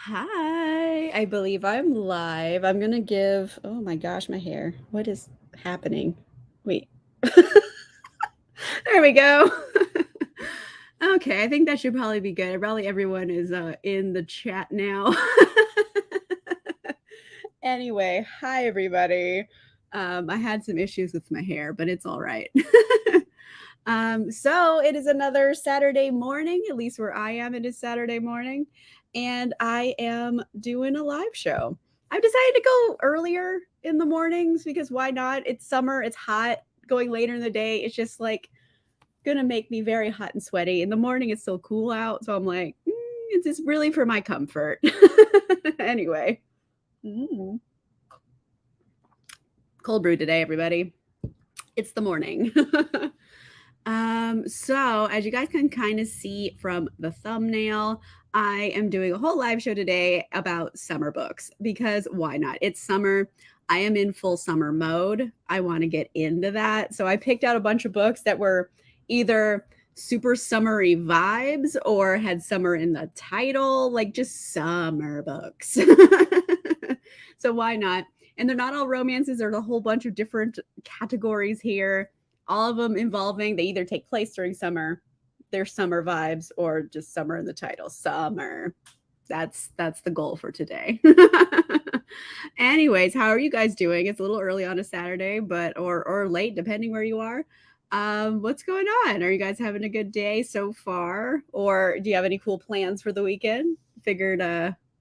Hi, I believe I'm live. I'm gonna give, oh my gosh, my hair. What is happening? Wait. There we go. Okay, I think that should probably be good. Probably everyone is in the chat now. Anyway, hi everybody. I had some issues with my hair, but it's all right. So it is another Saturday morning, at least where I am, it is Saturday morning, and I am doing a live show. I've decided to go earlier in the mornings because why not? It's summer, it's hot. Going later in the day, it's just like gonna make me very hot and sweaty. In the morning, it's still cool out, so I'm like, it's just really for my comfort. Anyway, cold brew today, everybody. It's the morning. So as you guys can kind of see from the thumbnail, I am doing a whole live show today about summer books because why not? It's summer. I am in full summer mode. I want to get into that. So I picked out a bunch of books that were either super summery vibes or had summer in the title, like just summer books. So why not? And they're not all romances. There's a whole bunch of different categories here, all of them involving, they either take place during summer, they're summer vibes, or just summer in the title. Summer. That's the goal for today. Anyways, how are you guys doing? It's a little early on a Saturday, but or late, depending where you are. What's going on? Are you guys having a good day so far? Or do you have any cool plans for the weekend? Figured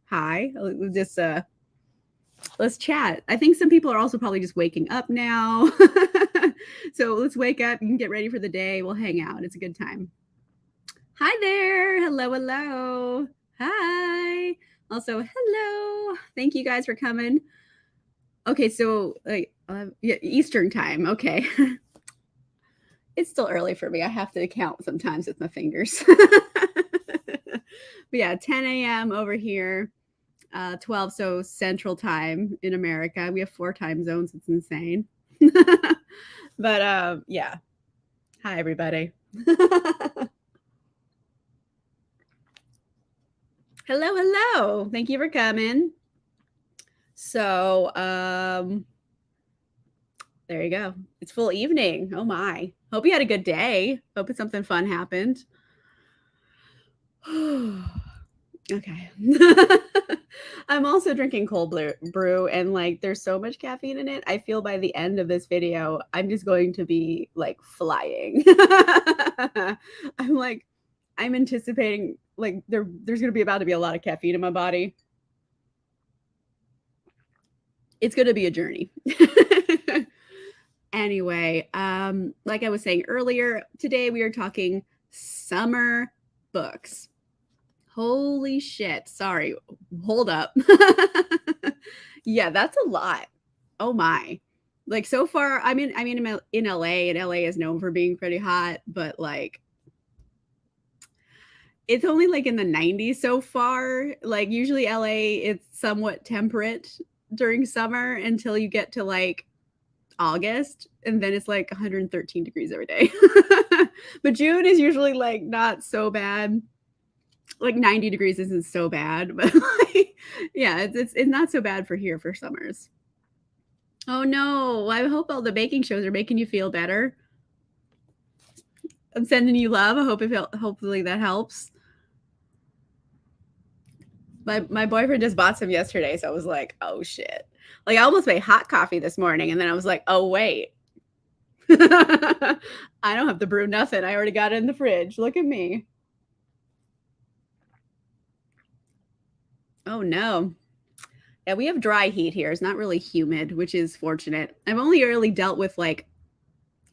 hi. Just let's chat. I think some people are also probably just waking up now. So let's wake up. You can get ready for the day. We'll hang out. It's a good time. Hi there. Hello, hello. Hi. Also, hello. Thank you guys for coming. Okay, so yeah, Eastern time. Okay. It's still early for me. I have to count sometimes with my fingers. But yeah, 10 a.m. over here. 12, so Central Time in America. We have 4 time zones. It's insane. But yeah. Hi, everybody. Hello, hello. Thank you for coming. So, there you go. It's full evening. Oh my. Hope you had a good day. Hope something fun happened. Okay. I'm also drinking cold brew and like there's so much caffeine in it. I feel by the end of this video, I'm just going to be like flying. I'm anticipating like there's going to be about to be a lot of caffeine in my body. It's going to be a journey. Anyway, like I was saying earlier, today we are talking summer books. Holy shit. Sorry. Hold up. Yeah, that's a lot. Oh my. Like so far, I'm in LA, and LA is known for being pretty hot, but like it's only like in the 90s so far. Like usually LA it's somewhat temperate during summer until you get to like August, and then it's like 113 degrees every day. But June is usually like not so bad. Like 90 degrees isn't so bad, but like, yeah, it's not so bad for here for summers. Oh no, I hope all the baking shows are making you feel better. I'm sending you love. I hope hopefully that helps. My boyfriend just bought some yesterday, so I was like, oh shit. Like I almost made hot coffee this morning, and then I was like, oh wait. I don't have to brew nothing. I already got it in the fridge. Look at me. Oh no. Yeah, we have dry heat here. It's not really humid, which is fortunate. I've only really dealt with like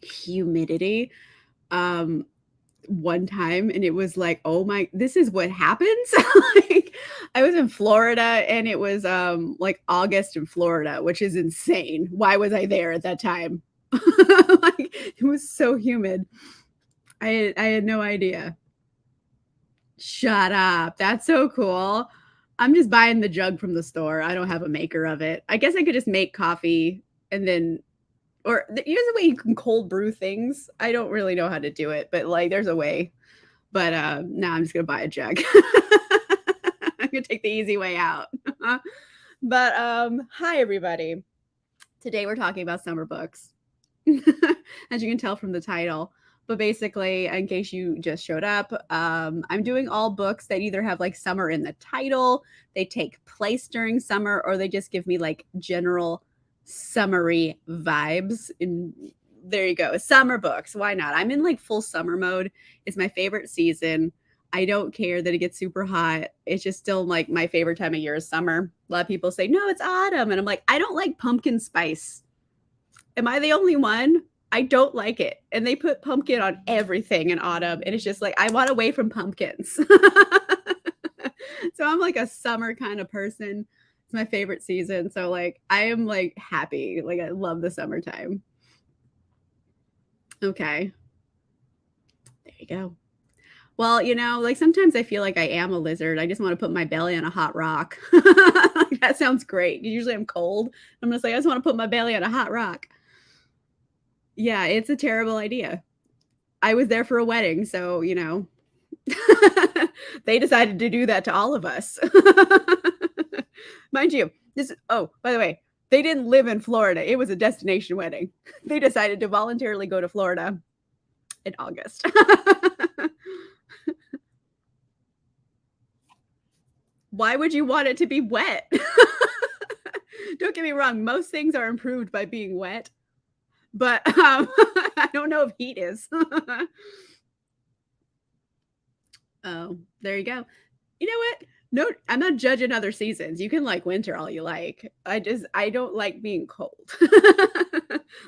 humidity one time, and it was like, oh my, this is what happens. Like I was in Florida, and it was like August in Florida, which is insane. Why was I there at that time? Like it was so humid. I had no idea. Shut up. That's so cool. I'm just buying the jug from the store. I don't have a maker of it. I guess I could just make coffee and then, or there's a way you can cold brew things. I don't really know how to do it, but like there's a way. But now I'm just gonna buy a jug. gonna take the easy way out. But hi everybody. Today we're talking about summer books. As you can tell from the title. But basically, in case you just showed up, I'm doing all books that either have like summer in the title, they take place during summer, or they just give me like general summery vibes. And there you go, summer books. Why not? I'm in like full summer mode. It's my favorite season. I don't care that it gets super hot. It's just still like my favorite time of year is summer. A lot of people say, no, it's autumn. And I'm like, I don't like pumpkin spice. Am I the only one? I don't like it. And they put pumpkin on everything in autumn. And it's just like, I want away from pumpkins. So I'm like a summer kind of person. It's my favorite season. So like, I am like happy. Like I love the summertime. Okay. There you go. Well, like sometimes I feel like I am a lizard. I just want to put my belly on a hot rock. That sounds great. Usually I'm cold. I'm just like, I just want to put my belly on a hot rock. Yeah, it's a terrible idea. I was there for a wedding, so, they decided to do that to all of us. Mind you, by the way, they didn't live in Florida. It was a destination wedding. They decided to voluntarily go to Florida in August. Why would you want it to be wet? Don't get me wrong. Most things are improved by being wet. But I don't know if heat is. Oh, there you go. You know what? No, I'm not judging other seasons. You can like winter all you like. I don't like being cold.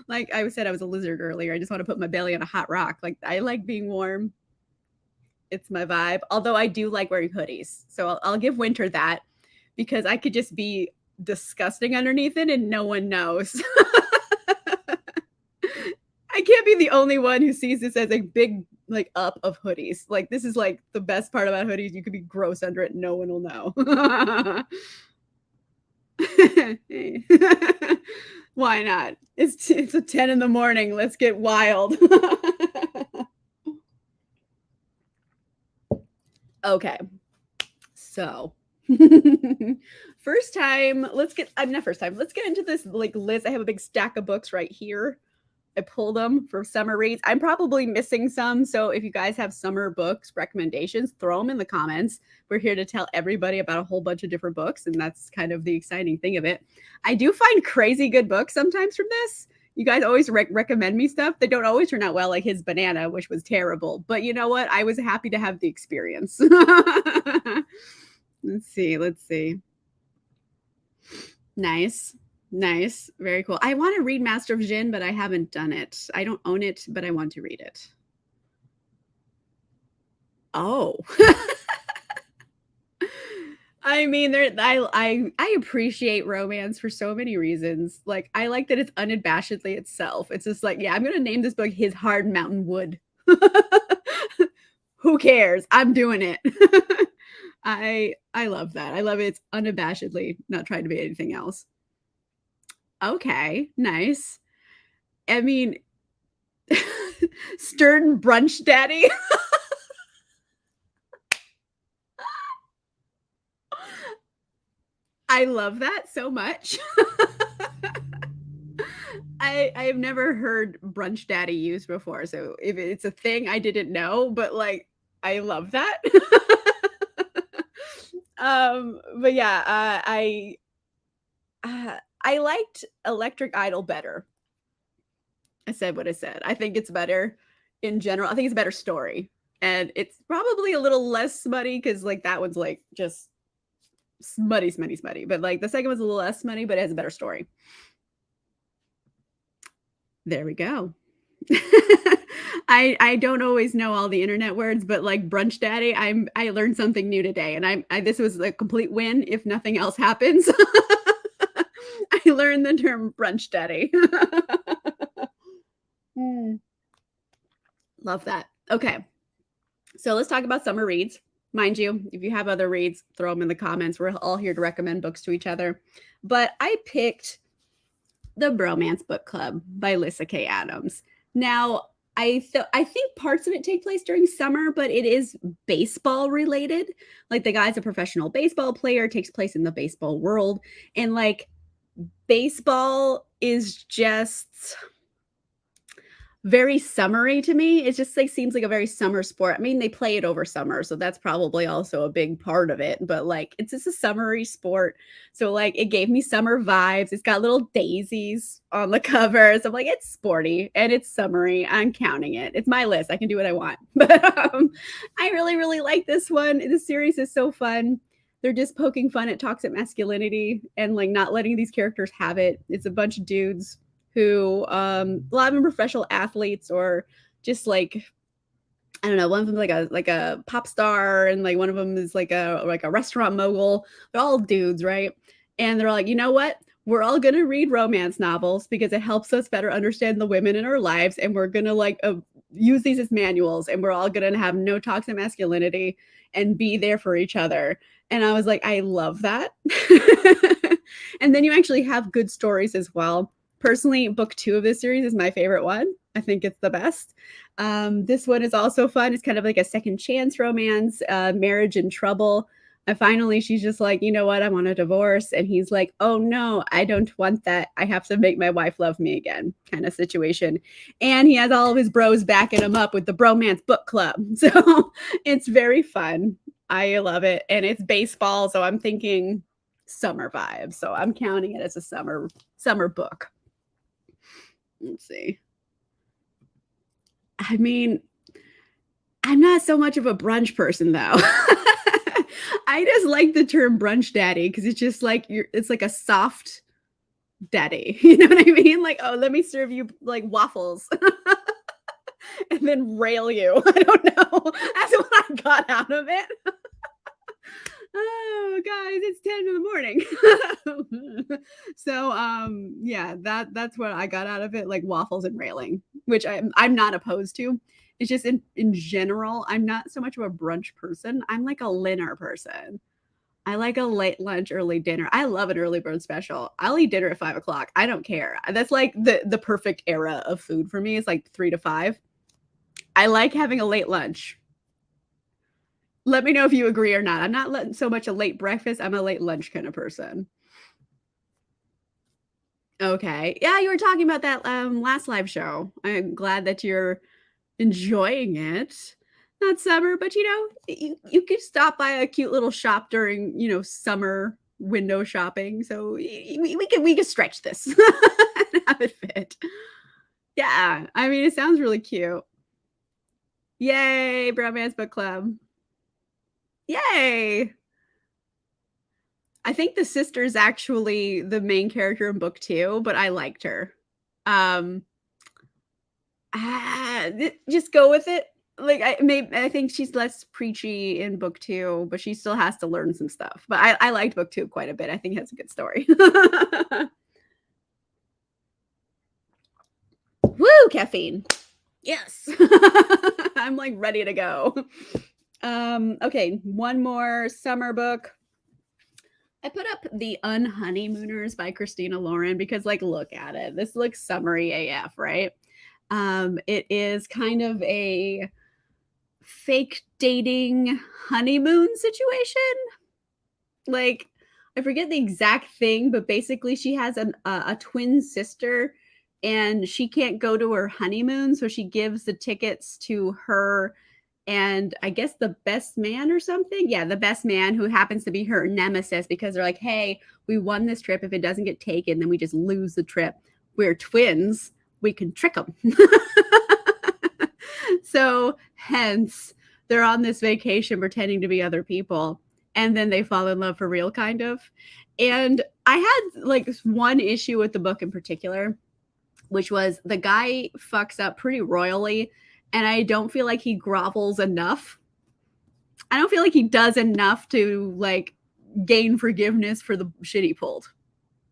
Like I said, I was a lizard earlier. I just want to put my belly on a hot rock. Like I like being warm. It's my vibe. Although I do like wearing hoodies. So I'll give winter that because I could just be disgusting underneath it and no one knows. I can't be the only one who sees this as a big like up of hoodies. Like this is like the best part about hoodies. You could be gross under it. No one will know. Why not? It's a 10 in the morning. Let's get wild. Okay. So let's get into this like list. I have a big stack of books right here. I pulled them for summer reads. I'm probably missing some. So if you guys have summer books recommendations, throw them in the comments. We're here to tell everybody about a whole bunch of different books. And that's kind of the exciting thing of it. I do find crazy good books sometimes from this. You guys always recommend me stuff that don't always turn out well, like his banana, which was terrible. But you know what? I was happy to have the experience. Let's see. Nice. Very cool. I want to read Master of Jin, but I haven't done it. I don't own it, but I want to read it. Oh. I mean, I appreciate romance for so many reasons. Like, I like that it's unabashedly itself. It's just like, yeah, I'm going to name this book His Hard Mountain Wood. Who cares? I'm doing it. I love that. I love it. It's unabashedly not trying to be anything else. Okay, nice. I mean, Stern Brunch Daddy. I love that so much. I have never heard Brunch Daddy used before, so if it's a thing I didn't know, but like I love that. But yeah, I liked Electric Idol better. I said what I said. I think it's better in general. I think it's a better story. And it's probably a little less smutty because like that one's like just smutty. But like the second one's a little less smutty, but it has a better story. There we go. I don't always know all the internet words, but like Brunch Daddy, I learned something new today, and this was a complete win if nothing else happens. I learned the term Brunch Daddy. Love that. Okay, so let's talk about summer reads. Mind you, if you have other reads, throw them in the comments. We're all here to recommend books to each other. But I picked The Bromance Book Club by Lyssa K. Adams. Now, I think parts of it take place during summer, but it is baseball related. Like the guy's a professional baseball player, takes place in the baseball world, and like baseball is just very summery to me. It just like seems like a very summer sport. I mean, they play it over summer, so that's probably also a big part of it. But like, it's just a summery sport, so like, it gave me summer vibes. It's got little daisies on the cover, so I'm like, it's sporty and it's summery. I'm counting it. It's my list. I can do what I want. But I really, really like this one. This series is so fun. They're just poking fun at toxic masculinity and like not letting these characters have it. It's a bunch of dudes who a lot of them are professional athletes or just like I don't know, one of them like a pop star and like one of them is like a restaurant mogul. They're all dudes, right? And they're like, you know what? We're all gonna read romance novels because it helps us better understand the women in our lives, and we're gonna like use these as manuals, and we're all gonna have no toxic masculinity and be there for each other. And I was like, I love that. And then you actually have good stories as well. Personally, book 2 of this series is my favorite one. I think it's the best. This one is also fun. It's kind of like a second chance romance, marriage in trouble. And finally, she's just like, you know what? I want a divorce. And he's like, oh no, I don't want that. I have to make my wife love me again, kind of situation. And he has all of his bros backing him up with the Bromance book club. So it's very fun. I love it. And it's baseball. So I'm thinking summer vibes. So I'm counting it as a summer book. Let's see. I mean, I'm not so much of a brunch person though. I just like the term brunch daddy because it's just like it's like a soft daddy. You know what I mean? Like, oh, let me serve you like waffles and then rail you. I don't know. That's what I got out of it. Oh, guys, it's 10 in the morning. So, yeah, that's what I got out of it, like waffles and railing, which I'm not opposed to. It's just in general, I'm not so much of a brunch person. I'm like a dinner person. I like a late lunch, early dinner. I love an early bird special. I'll eat dinner at 5 o'clock. I don't care. That's like the perfect era of food for me. It's like 3 to 5. I like having a late lunch. Let me know if you agree or not. I'm not so much a late breakfast. I'm a late lunch kind of person. Okay. Yeah, you were talking about that last live show. I'm glad that you're enjoying it. Not summer, but you could stop by a cute little shop during, summer window shopping. So we can stretch this and have it fit. Yeah. I mean, it sounds really cute. Yay, Bromance Book Club. Yay. I think the sister's actually the main character in book 2, but I liked her. Just go with it. Like I think she's less preachy in book 2, but she still has to learn some stuff. But I liked book 2 quite a bit. I think it has a good story. Woo, caffeine. Yes. I'm like ready to go. Okay, one more summer book. I put up the Unhoneymooners by Christina Lauren because, like, look at it. This looks summery AF, right? It is kind of a fake dating honeymoon situation. Like, I forget the exact thing, but basically she has a twin sister and she can't go to her honeymoon, so she gives the tickets to her and I guess the best man or something. Yeah, the best man who happens to be her nemesis because they're like, hey, we won this trip. If it doesn't get taken, then we just lose the trip. We're twins. We can trick them. So hence they're on this vacation pretending to be other people. And then they fall in love for real, kind of. And I had like one issue with the book in particular, which was the guy fucks up pretty royally. And I don't feel like he grovels enough. I don't feel like he does enough to like gain forgiveness for the shit he pulled,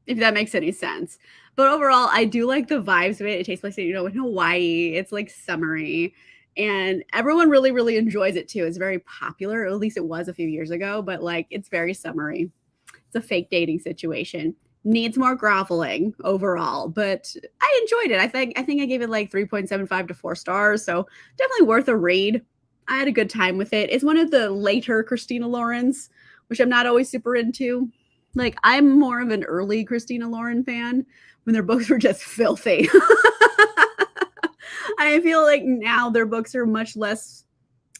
if that makes any sense. But overall, I do like the vibes of it. It takes place, in Hawaii. It's like summery. And everyone really, really enjoys it too. It's very popular. Or at least it was a few years ago. But like, it's very summery. It's a fake dating situation. Needs more groveling overall, but I enjoyed it. I think I gave it like 3.75 to 4 stars, so definitely worth a read. I had a good time with it. It's one of the later Christina Laurens, which I'm not always super into. Like, I'm more of an early Christina Lauren fan when their books were just filthy. I feel like now their books are much less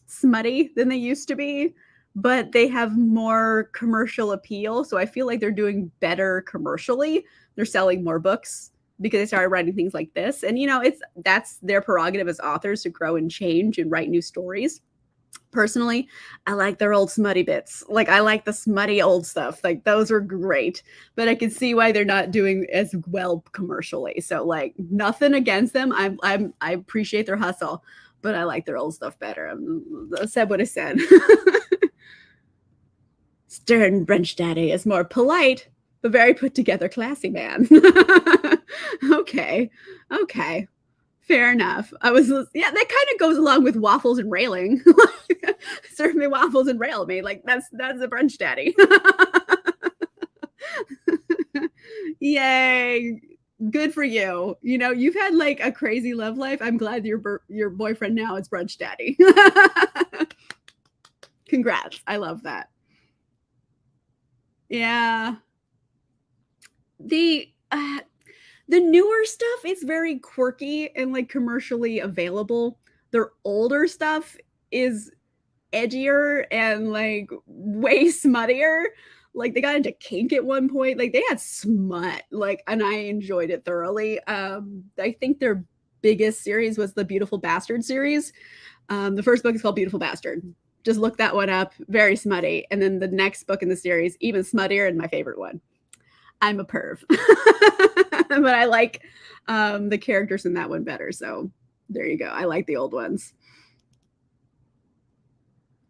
smutty than they used to be, but they have more commercial appeal. So I feel like they're doing better commercially. They're selling more books because they started writing things like this. And that's their prerogative as authors to grow and change and write new stories. Personally, I like their old smutty bits. Like, I like the smutty old stuff. Like, those were great. But I can see why they're not doing as well commercially. So, like, nothing against them. I appreciate their hustle, but I like their old stuff better. I said what I said. Stern Brunch Daddy is more polite, but very put together, classy man. Okay. Okay. Fair enough. Yeah, that kind of goes along with waffles and railing. Serve me waffles and rail me. Like, that's a brunch daddy. Yay. Good for you. You've had like a crazy love life. I'm glad your boyfriend now is brunch daddy. Congrats. I love that. Yeah. The the newer stuff is very quirky and like commercially available. Their older stuff is edgier and like way smuttier. Like, they got into kink at one point. Like, they had smut. Like, and I enjoyed it thoroughly. I think their biggest series was the Beautiful Bastard series. The first book is called Beautiful Bastard. Just look that one up. Very smutty. And then the next book in the series, even smuttier, and my favorite one. I'm a perv. But I like the characters in that one better. So there you go. I like the old ones.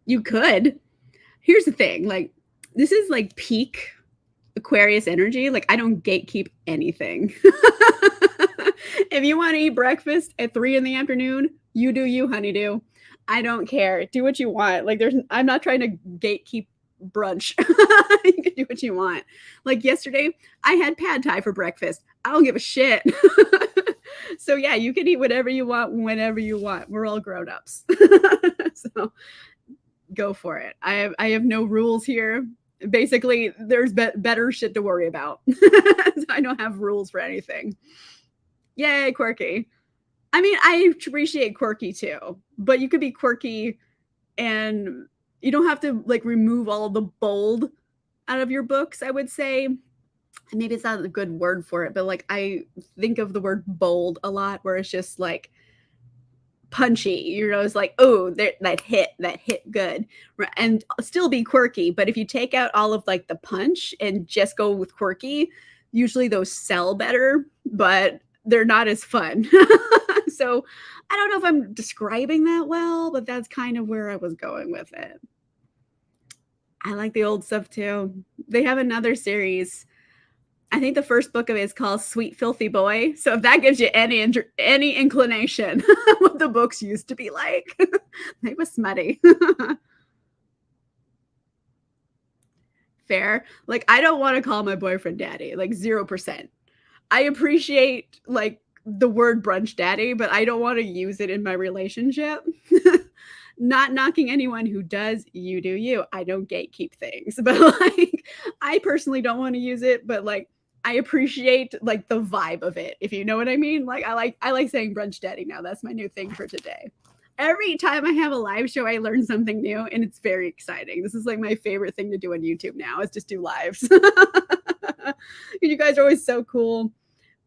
You could. Here's the thing. Like, this is like peak Aquarius energy. Like, I don't gatekeep anything. If you want to eat breakfast at 3 p.m, you do you, honeydew. I don't care. Do what you want. Like, I'm not trying to gatekeep brunch. You can do what you want. Like, yesterday, I had pad thai for breakfast. I don't give a shit. So yeah, you can eat whatever you want whenever you want. We're all grown-ups. So go for it. I have no rules here. Basically, there's better shit to worry about. So I don't have rules for anything. Yay, quirky. I mean, I appreciate quirky too, but you could be quirky and you don't have to like remove all of the bold out of your books, I would say. Maybe it's not a good word for it, but like, I think of the word bold a lot, where it's just like punchy. It's like, oh, that hit good, and still be quirky. But if you take out all of like the punch and just go with quirky, usually those sell better, but they're not as fun. So I don't know if I'm describing that well, but that's kind of where I was going with it. I like the old stuff too. They have another series. I think the first book of it is called Sweet Filthy Boy. So if that gives you any inclination what the books used to be like, they were smutty. Fair. Like, I don't want to call my boyfriend daddy, like 0%. I appreciate like the word brunch daddy, but I don't want to use it in my relationship. Not knocking anyone who does. You do you. I don't gatekeep things, but like, I personally don't want to use it, but like, I appreciate like the vibe of it, if you know what I mean. Like, I like saying brunch daddy now. That's my new thing for today. Every time I have a live show, I learn something new, and it's very exciting. This is like my favorite thing to do on YouTube now, is just do lives. You guys are always so cool.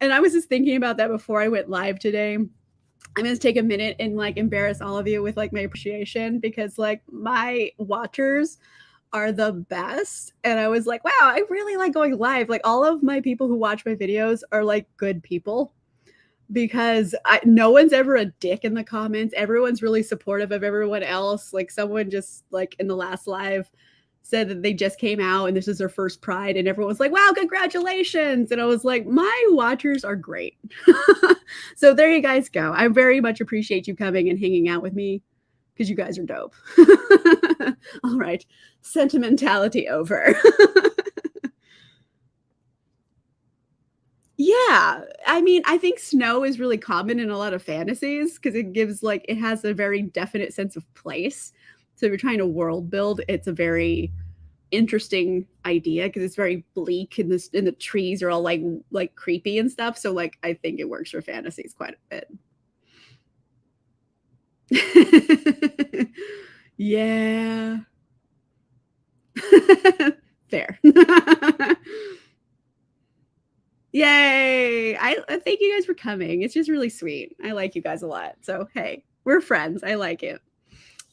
And I was just thinking about that before I went live today. I'm going to take a minute and like embarrass all of you with like my appreciation, because like my watchers are the best. And I was like, wow, I really like going live. Like, all of my people who watch my videos are like good people, because no one's ever a dick in the comments. Everyone's really supportive of everyone else. Like, someone just like in the last live said that they just came out and this is their first Pride, and everyone was like, wow, congratulations. And I was like, my watchers are great. So there you guys go. I very much appreciate you coming and hanging out with me, because you guys are dope. All right, sentimentality over. Yeah, I mean, I think snow is really common in a lot of fantasies because it gives like it has a very definite sense of place. So if you're trying to world build, it's a very interesting idea because it's very bleak and the trees are all like creepy and stuff. So like I think it works for fantasies quite a bit. Yeah. Fair. Yay! I thank you guys for coming. It's just really sweet. I like you guys a lot. So hey, we're friends. I like it.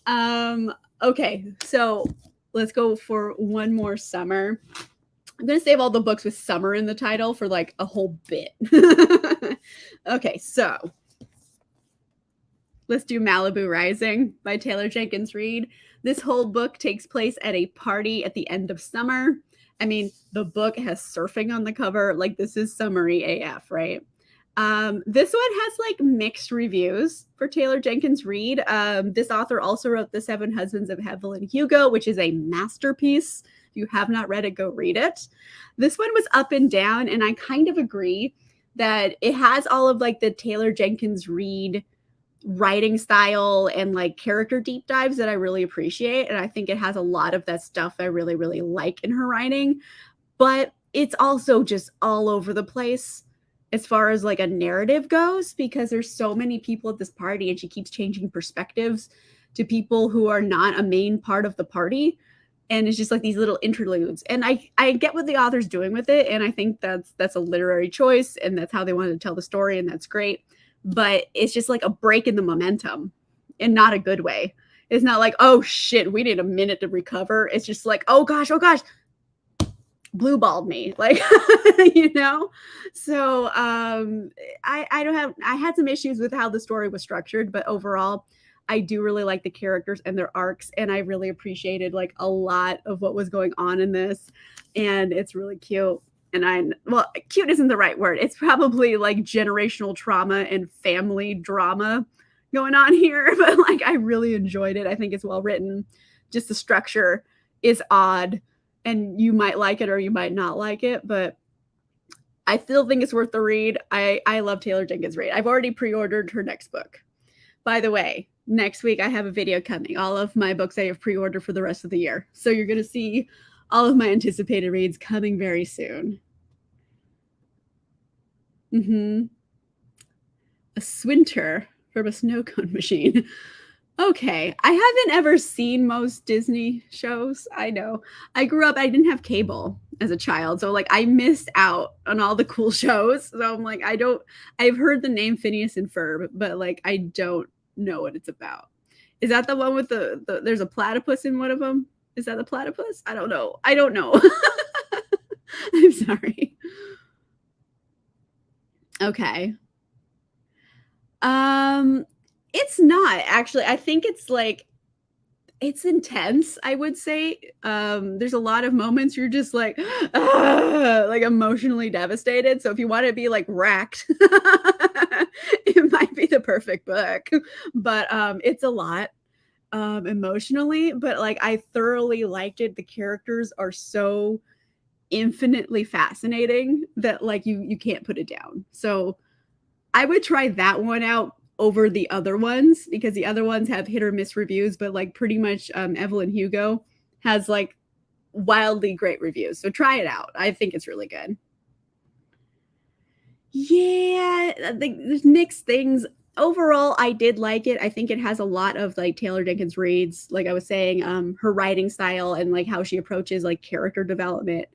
Um, okay, so let's go for one more summer. I'm gonna save all the books with summer in the title for like a whole bit. Okay, so let's do Malibu Rising by Taylor Jenkins Reid. This whole book takes place at a party at the end of summer. I mean, the book has surfing on the cover. Like, this is summery AF, right? This one has like mixed reviews for Taylor Jenkins Reid. This author also wrote The Seven Husbands of Evelyn Hugo, which is a masterpiece. If you have not read it, go read it. This one was up and down, and I kind of agree that it has all of like the Taylor Jenkins Reid writing style and like character deep dives that I really appreciate. And I think it has a lot of that stuff I really, really like in her writing. But it's also just all over the place as far as like a narrative goes because there's so many people at this party and she keeps changing perspectives to people who are not a main part of the party. And it's just like these little interludes. And I get what the author's doing with it. And I think that's a literary choice and that's how they wanted to tell the story. And that's great. But it's just like a break in the momentum in not a good way. It's not like, oh shit, we need a minute to recover. It's just like, oh gosh, blue balled me. Like, you know? So I had some issues with how the story was structured, but overall, I do really like the characters and their arcs, and I really appreciated like a lot of what was going on in this, and it's really cute. And well, cute isn't the right word. It's probably like generational trauma and family drama going on here, but like I really enjoyed it. I think it's well written. Just the structure is odd, and you might like it or you might not like it, but I still think it's worth the read. I love Taylor Jenkins Reid. I've already pre-ordered her next book. By the way, next week I have a video coming. All of my books I have pre-ordered for the rest of the year. So you're going to see all of my anticipated reads coming very soon. Mm-hmm. A swinter from a snow cone machine. Okay, I haven't ever seen most Disney shows. I know. I grew up, I didn't have cable as a child. So like I missed out on all the cool shows. So I'm like, I've heard the name Phineas and Ferb, but like I don't know what it's about. Is that the one with there's a platypus in one of them? Is that the platypus? I don't know. I don't know. I'm sorry. Okay. Um it's not actually. I think it's like it's intense, I would say. There's a lot of moments you're just like, "Ah," like emotionally devastated. So if you want to be like racked, it might be the perfect book. But it's a lot emotionally, but like I thoroughly liked it. The characters are so infinitely fascinating that like you can't put it down. So I would try that one out over the other ones because the other ones have hit or miss reviews, but like pretty much Evelyn Hugo has like wildly great reviews. So try it out. I think it's really good. Yeah, there's mixed things. Overall, I did like it. I think it has a lot of like Taylor Jenkins Reid's, like I was saying, her writing style and like how she approaches like character development.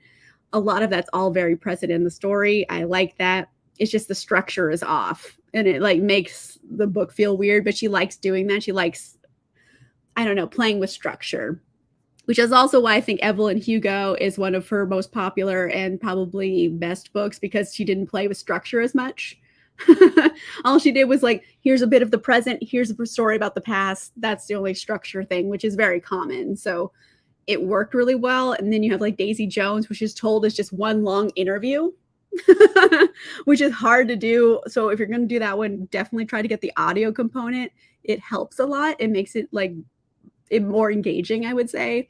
A lot of that's all very present in the story. I like that. It's just the structure is off and it like makes the book feel weird, but she likes doing that. She likes, I don't know, playing with structure, which is also why I think Evelyn Hugo is one of her most popular and probably best books because she didn't play with structure as much. All she did was like, here's a bit of the present, here's a story about the past. That's the only structure thing, which is very common. So it worked really well. And then you have like Daisy Jones, which is told as just one long interview, which is hard to do. So if you're going to do that one, definitely try to get the audio component. It helps a lot. It makes it like it more engaging, I would say.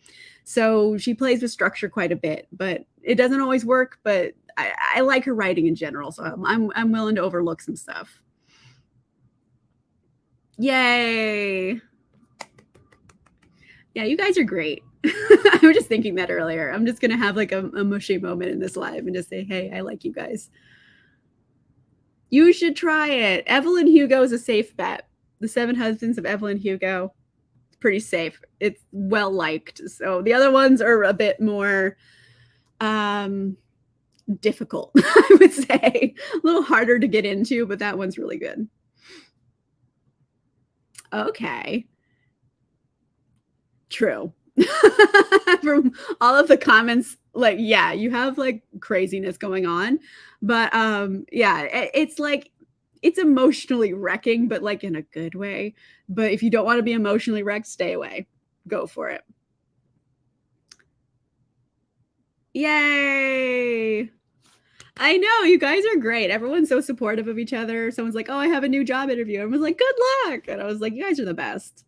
So she plays with structure quite a bit, but it doesn't always work. But I like her writing in general, so I'm willing to overlook some stuff. Yay! Yeah, you guys are great. I was just thinking that earlier. I'm just gonna have like a mushy moment in this live and just say, hey, I like you guys. You should try it. Evelyn Hugo is a safe bet. The Seven Husbands of Evelyn Hugo. It's pretty safe. It's well liked. So the other ones are a bit more difficult, I would say. A little harder to get into, but that one's really good. Okay. True. From all of the comments, like, yeah, you have like craziness going on. But yeah, it's like it's emotionally wrecking, but like in a good way. But if you don't want to be emotionally wrecked, stay away. Go for it. Yay! I know, you guys are great. Everyone's so supportive of each other. Someone's like, oh, I have a new job interview. Everyone's like, good luck. And I was like, you guys are the best.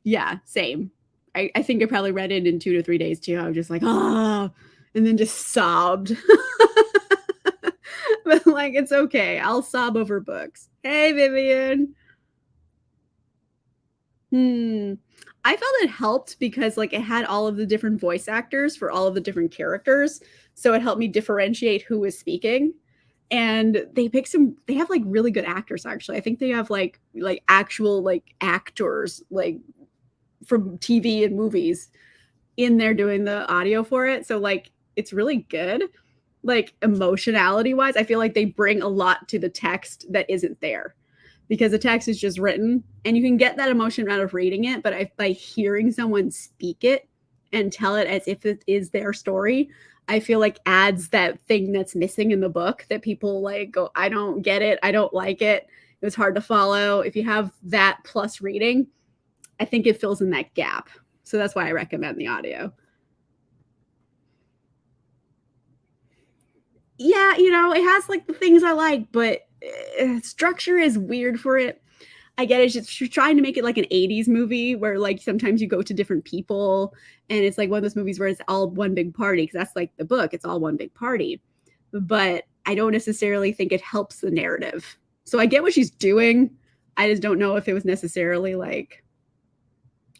Yeah, same. I think I probably read it in 2 to 3 days too. I was just like, oh, and then just sobbed. But like, it's okay. I'll sob over books. Hey, Vivian. I felt it helped because like it had all of the different voice actors for all of the different characters. So it helped me differentiate who was speaking. And they have like really good actors actually. I think they have like actual like actors like from TV and movies in there doing the audio for it. So like it's really good. Like emotionality wise, I feel like they bring a lot to the text that isn't there because the text is just written and you can get that emotion out of reading it. But by hearing someone speak it and tell it as if it is their story, I feel like adds that thing that's missing in the book that people like go, I don't get it. I don't like it. It was hard to follow. If you have that plus reading, I think it fills in that gap. So that's why I recommend the audio. Yeah, it has like the things I like, but structure is weird for it. I get it. She's trying to make it like an 80s movie where like sometimes you go to different people and it's like one of those movies where it's all one big party because that's like the book. It's all one big party. But I don't necessarily think it helps the narrative. So I get what she's doing. I just don't know if it was necessarily like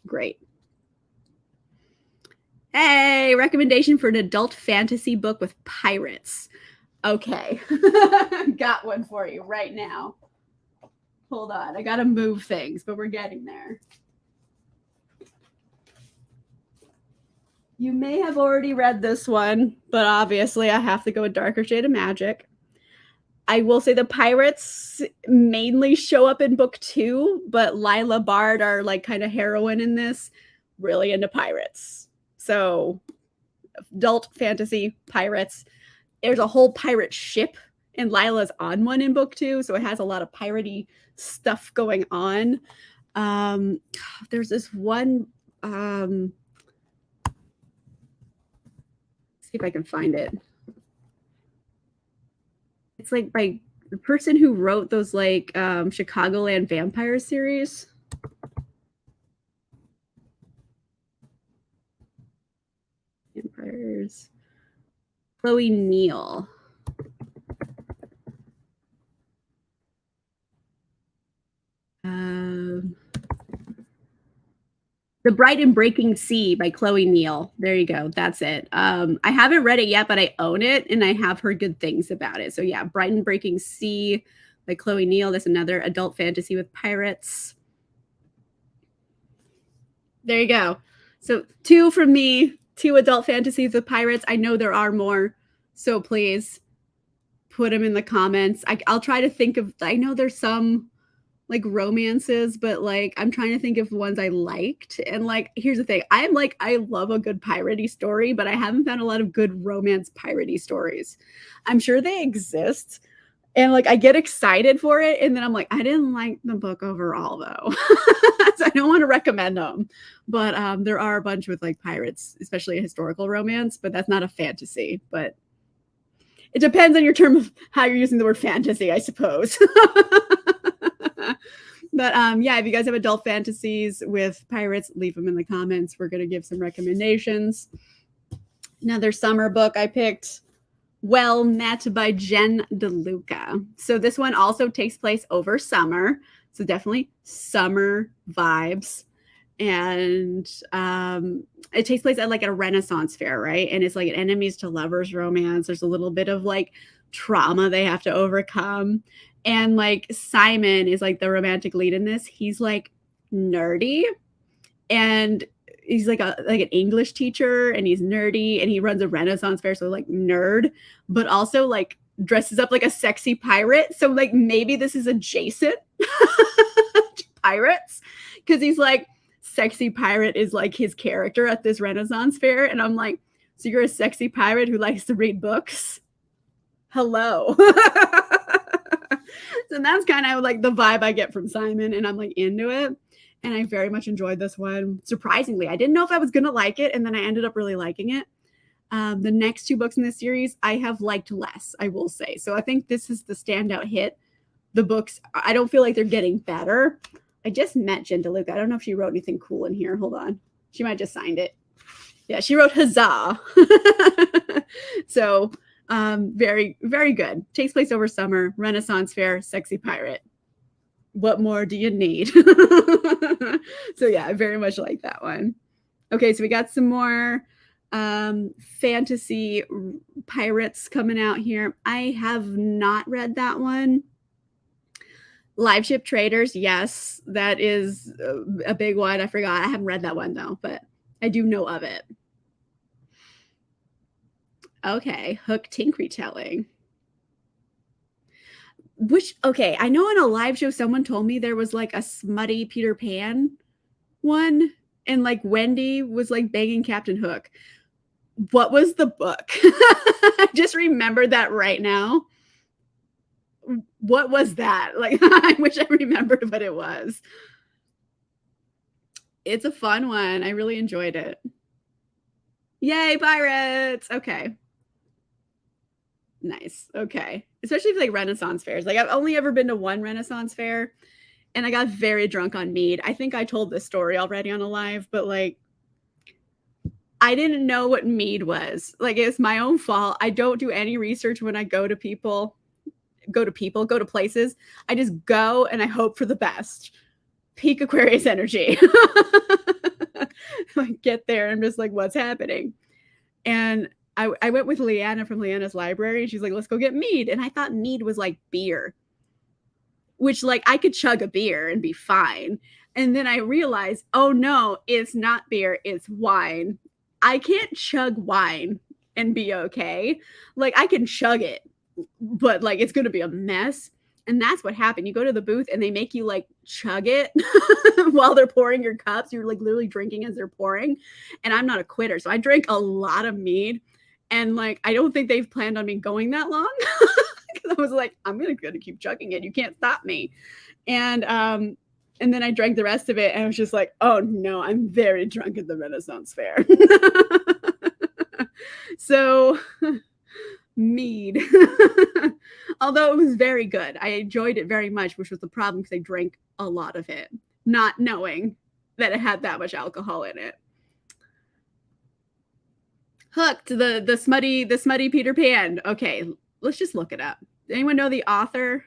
great. Hey, recommendation for an adult fantasy book with pirates. Okay. Got one for you right now. Hold on. I got to move things, but we're getting there. You may have already read this one, but obviously I have to go with Darker Shade of Magic. I will say the pirates mainly show up in book 2, but Lila Bard, our like kind of heroine in this, really into pirates. So adult fantasy pirates. There's a whole pirate ship, and Lila's on one in book 2, so it has a lot of piratey stuff going on. There's this one. See if I can find it. It's like by the person who wrote those like Chicagoland vampire series. Vampires. Chloe Neal. The Bright and Breaking Sea by Chloe Neal. There you go. That's it. I haven't read it yet, but I own it and I have heard good things about it. So yeah, Bright and Breaking Sea by Chloe Neal. That's another adult fantasy with pirates. There you go. So 2 from me, 2 adult fantasies with pirates. I know there are more, so please put them in the comments. I'll try to think of, I know there's some like romances, but like I'm trying to think of ones I liked. And like, here's the thing. I love a good piratey story, but I haven't found a lot of good romance piratey stories. I'm sure they exist. And like I get excited for it, and then I'm like, I didn't like the book overall though. So I don't want to recommend them. But there are a bunch with like pirates, especially a historical romance, but that's not a fantasy. But it depends on your term of how you're using the word fantasy, I suppose. But yeah, if you guys have adult fantasies with pirates, leave them in the comments. We're going to give some recommendations. Another summer book I picked, Well Met by Jen DeLuca. So this one also takes place over summer. So definitely summer vibes. And it takes place at like a Renaissance fair, right? And it's like an enemies to lovers romance. There's a little bit of like trauma they have to overcome. And like Simon is like the romantic lead in this. He's like nerdy, and he's like an English teacher, and he's nerdy, and he runs a Renaissance fair, so like nerd, but also like dresses up like a sexy pirate. So like maybe this is adjacent to pirates, because he's like sexy pirate is like his character at this Renaissance fair. And I'm like, so you're a sexy pirate who likes to read books? Hello. So that's kind of like the vibe I get from Simon, and I'm like into it. And I very much enjoyed this one. Surprisingly, I didn't know if I was going to like it, and then I ended up really liking it. The next two books in this series, I have liked less, I will say. So I think this is the standout hit. The books, I don't feel like they're getting better. I just met Jen DeLuca. I don't know if she wrote anything cool in here. Hold on. She might have just signed it. Yeah, she wrote Huzzah. So very, very good. Takes place over summer, Renaissance fair, sexy pirate. What more do you need? So yeah, I very much like that one. Okay, so we got some more fantasy pirates coming out here. I have not read that one. Live Ship Traders, yes, that is a big one. I forgot. I haven't read that one though, but I do know of it. Okay, Hook Tink retelling. Which, okay, I know in a live show someone told me there was like a smutty Peter Pan one, and like Wendy was like banging Captain Hook. What was the book? I just remembered that right now. What was that? Like, I wish I remembered what it was. It's a fun one. I really enjoyed it. Yay, pirates! Okay. Nice. Okay. Especially for like Renaissance fairs. Like I've only ever been to one Renaissance fair, and I got very drunk on mead. I think I told this story already on a live, but like I didn't know what mead was. Like it's my own fault. I don't do any research when I go to places. I just go and I hope for the best. Peak Aquarius energy. Like get there and I'm just like, what's happening? And I went with Leanna from Leanna's library, and she's like, let's go get mead. And I thought mead was like beer, which like I could chug a beer and be fine. And then I realized, oh no, it's not beer, it's wine. I can't chug wine and be okay. Like I can chug it, but like it's going to be a mess. And that's what happened. You go to the booth and they make you like chug it while they're pouring your cups. You're like literally drinking as they're pouring. And I'm not a quitter. So I drank a lot of mead. And like, I don't think they've planned on me going that long. Because I was like, I'm gonna keep chugging it. You can't stop me. And then I drank the rest of it. And I was just like, oh no, I'm very drunk at the Renaissance fair. So mead. Although it was very good. I enjoyed it very much, which was the problem because I drank a lot of it, not knowing that it had that much alcohol in it. Hooked, the smutty Peter Pan. Okay, let's just look it up. Does anyone know the author?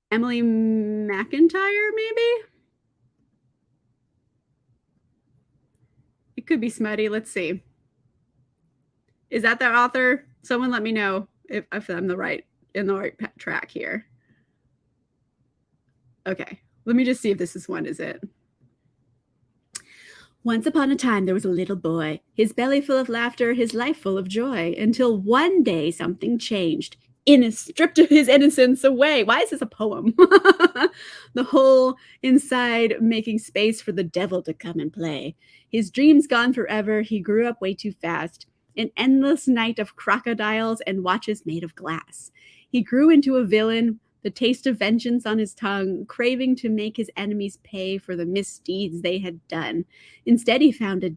Emily McIntyre, maybe? It could be smutty. Let's see. Is that the author? Someone let me know if I'm in the right track here. Okay, let me just see if this is one, is it? Once upon a time, there was a little boy, his belly full of laughter, his life full of joy, until one day something changed. Stripped his innocence away. Why is this a poem? The whole inside making space for the devil to come and play. His dreams gone forever, he grew up way too fast. An endless night of crocodiles and watches made of glass. He grew into a villain, the taste of vengeance on his tongue, craving to make his enemies pay for the misdeeds they had done. Instead, he found a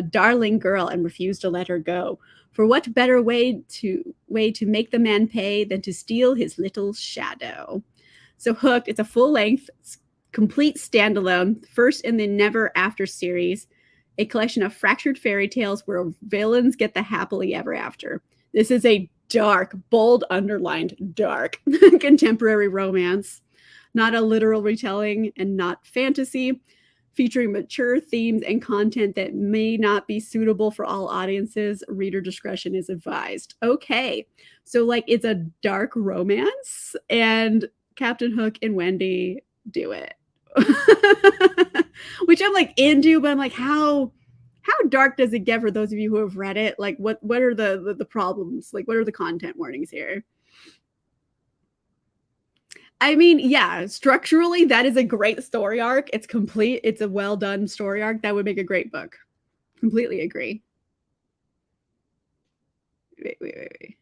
darling girl and refused to let her go. For what better way to make the man pay than to steal his little shadow? So Hooked, it's a full-length, complete standalone, first in the Never After series, a collection of fractured fairy tales where villains get the happily ever after. This is a dark, bold, underlined, dark contemporary romance, not a literal retelling and not fantasy, featuring mature themes and content that may not be suitable for all audiences. Reader discretion is advised. Okay, so like it's a dark romance, and Captain Hook and Wendy do it. Which I'm like into, but I'm like, how dark does it get for those of you who have read it? Like, what are the problems? Like, what are the content warnings here? I mean, yeah, structurally, that is a great story arc. It's complete. It's a well done story arc. That would make a great book. Completely agree. Wait.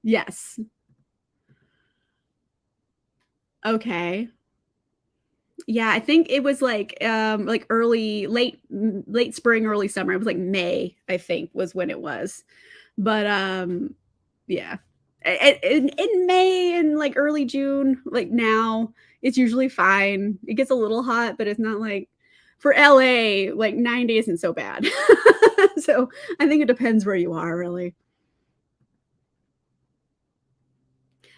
Yes. Okay. Yeah, I think it was like late spring, early summer. It was like May, I think, was when it was. But yeah. In May and like early June, like now, it's usually fine. It gets a little hot, but it's not like for LA, like 90 isn't so bad. So I think it depends where you are, really.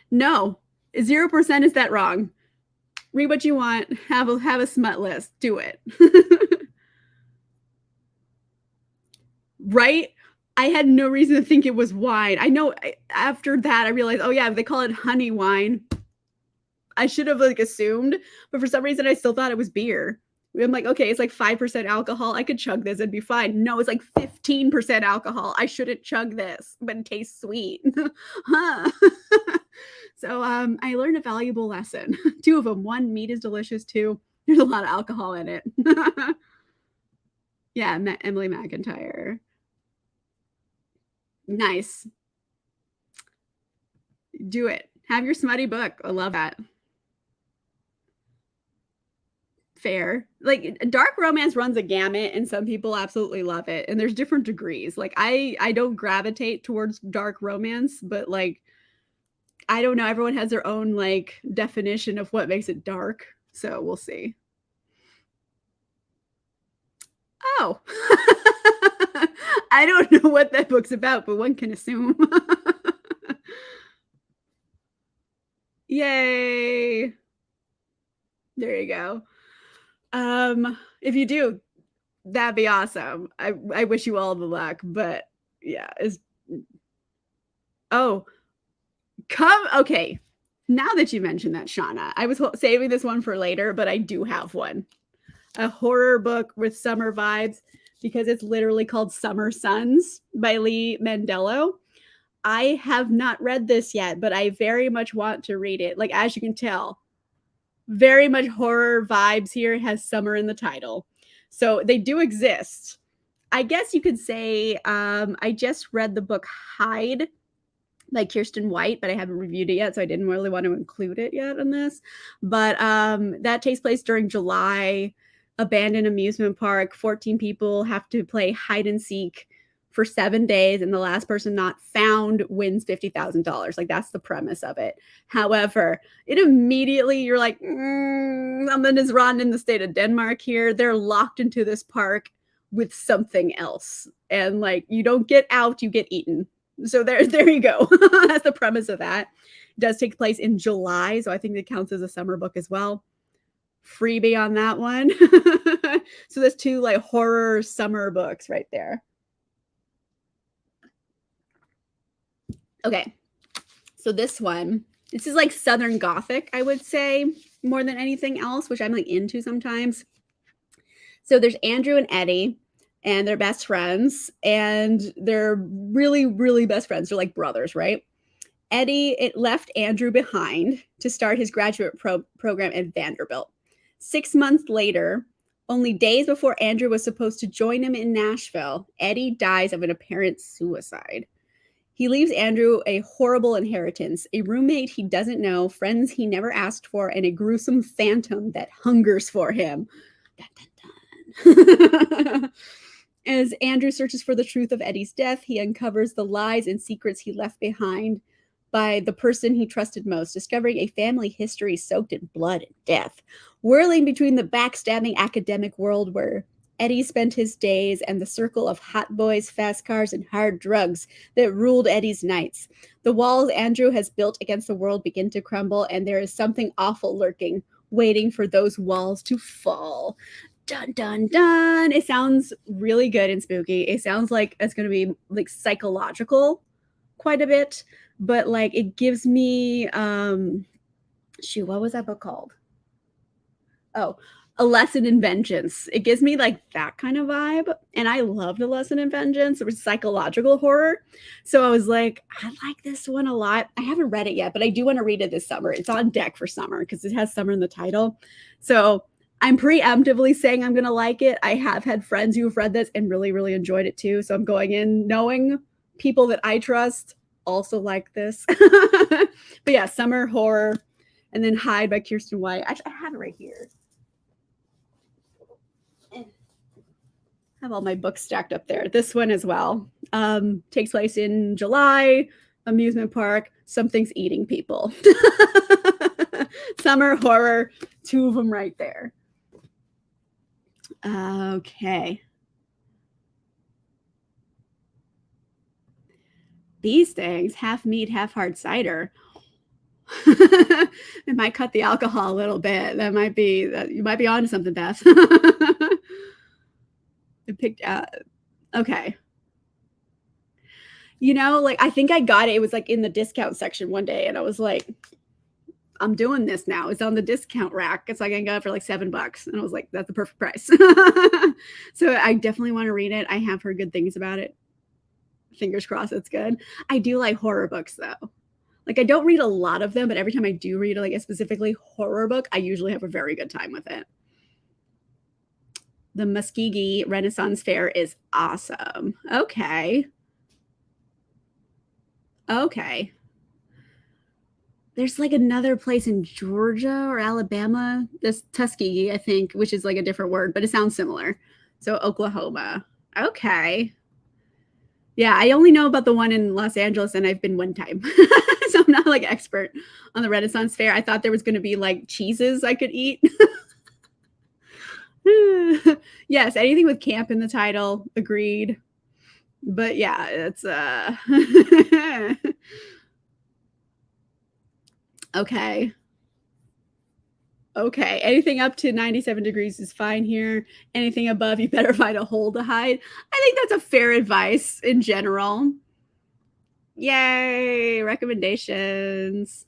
No, 0% is that wrong. Read what you want. Have a smut list. Do it. Right? I had no reason to think it was wine. I know after that I realized, oh yeah, they call it honey wine. I should have like assumed, but for some reason I still thought it was beer. I'm like, okay, it's like 5% alcohol. I could chug this and be fine. No, it's like 15% alcohol. I shouldn't chug this, but it tastes sweet. Huh. So I learned a valuable lesson. 2 of them. 1, meat is delicious. 2, there's a lot of alcohol in it. Yeah, Emily McIntyre. Nice. Do it. Have your smutty book. I love that. Fair. Like dark romance runs a gamut, and some people absolutely love it, and there's different degrees. Like I don't gravitate towards dark romance, but like I don't know, everyone has their own like definition of what makes it dark, so we'll see. Oh. I don't know what that book's about, but one can assume. Yay. There you go. If you do, that'd be awesome. I wish you all the luck, but yeah, is oh, okay. Now that you mentioned that, Shauna, I was saving this one for later, but I do have one. A horror book with summer vibes because it's literally called Summer Suns by Lee Mandello. I have not read this yet, but I very much want to read it. Like, as you can tell, very much horror vibes here. It has summer in the title. So they do exist. I guess you could say I just read the book Hide by Kirsten White, but I haven't reviewed it yet, so I didn't really want to include it yet in this. But that takes place during July. Abandoned amusement park. 14 people have to play hide and seek for 7 days, and the last person not found wins $50,000. Like, that's the premise of it. However, it immediately, you're like, something is wrong in the state of Denmark here. They're locked into this park with something else. And like, you don't get out, you get eaten. So there you go. That's the premise of that. It does take place in July, so I think it counts as a summer book as well. Freebie on that one. So there's 2 like horror summer books right there. Okay, so this is like Southern Gothic, I would say, more than anything else, which I'm like into sometimes. So there's Andrew and Eddie, and they're best friends, and they're really, really best friends. They're like brothers, right? Eddie left Andrew behind to start his graduate program at Vanderbilt. 6 months later, only days before Andrew was supposed to join him in Nashville, Eddie dies of an apparent suicide. He leaves Andrew a horrible inheritance, a roommate he doesn't know, friends he never asked for, and a gruesome phantom that hungers for him. Dun, dun, dun. As Andrew searches for the truth of Eddie's death, he uncovers the lies and secrets he left behind by the person he trusted most, discovering a family history soaked in blood and death. Whirling between the backstabbing academic world where Eddie spent his days and the circle of hot boys, fast cars, and hard drugs that ruled Eddie's nights. The walls Andrew has built against the world begin to crumble, and there is something awful lurking, waiting for those walls to fall. Dun, dun, dun. It sounds really good and spooky. It sounds like it's going to be like psychological quite a bit, but like it gives me, what was that book called? Oh, A Lesson in Vengeance. It gives me like that kind of vibe. And I loved A Lesson in Vengeance. It was psychological horror. So I was like, I like this one a lot. I haven't read it yet, but I do want to read it this summer. It's on deck for summer because it has summer in the title. So I'm preemptively saying I'm going to like it. I have had friends who have read this and really, really enjoyed it too. So I'm going in knowing people that I trust also like this. But yeah, summer horror. And then Hide by Kirsten White. Actually, I have it right here. I have all my books stacked up there. This one as well. Takes place in July, amusement park. Something's eating people. Summer horror. 2 of them right there. Okay. These things, half meat, half hard cider. It might cut the alcohol a little bit. That might be that you might be onto something, Beth. It picked okay. You know, like I think I got it. It was like in the discount section one day, and I was like, I'm doing this now. It's on the discount rack. It's like I got it for like $7. And I was like, that's the perfect price. So I definitely want to read it. I have heard good things about it. Fingers crossed it's good. I do like horror books though. Like I don't read a lot of them, but every time I do read like a specifically horror book, I usually have a very good time with it. The Muskogee Renaissance Fair is awesome. Okay. Okay. There's like another place in Georgia or Alabama. This Tuskegee, I think, which is like a different word, but it sounds similar. So Oklahoma. Okay. Yeah, I only know about the one in Los Angeles, and I've been one time. So I'm not like expert on the Renaissance Fair. I thought there was going to be like cheeses I could eat. Yes, anything with camp in the title. Agreed. But yeah, it's okay. Okay, anything up to 97 degrees is fine here. Anything above, you better find a hole to hide. I think that's a fair advice in general. Yay, recommendations.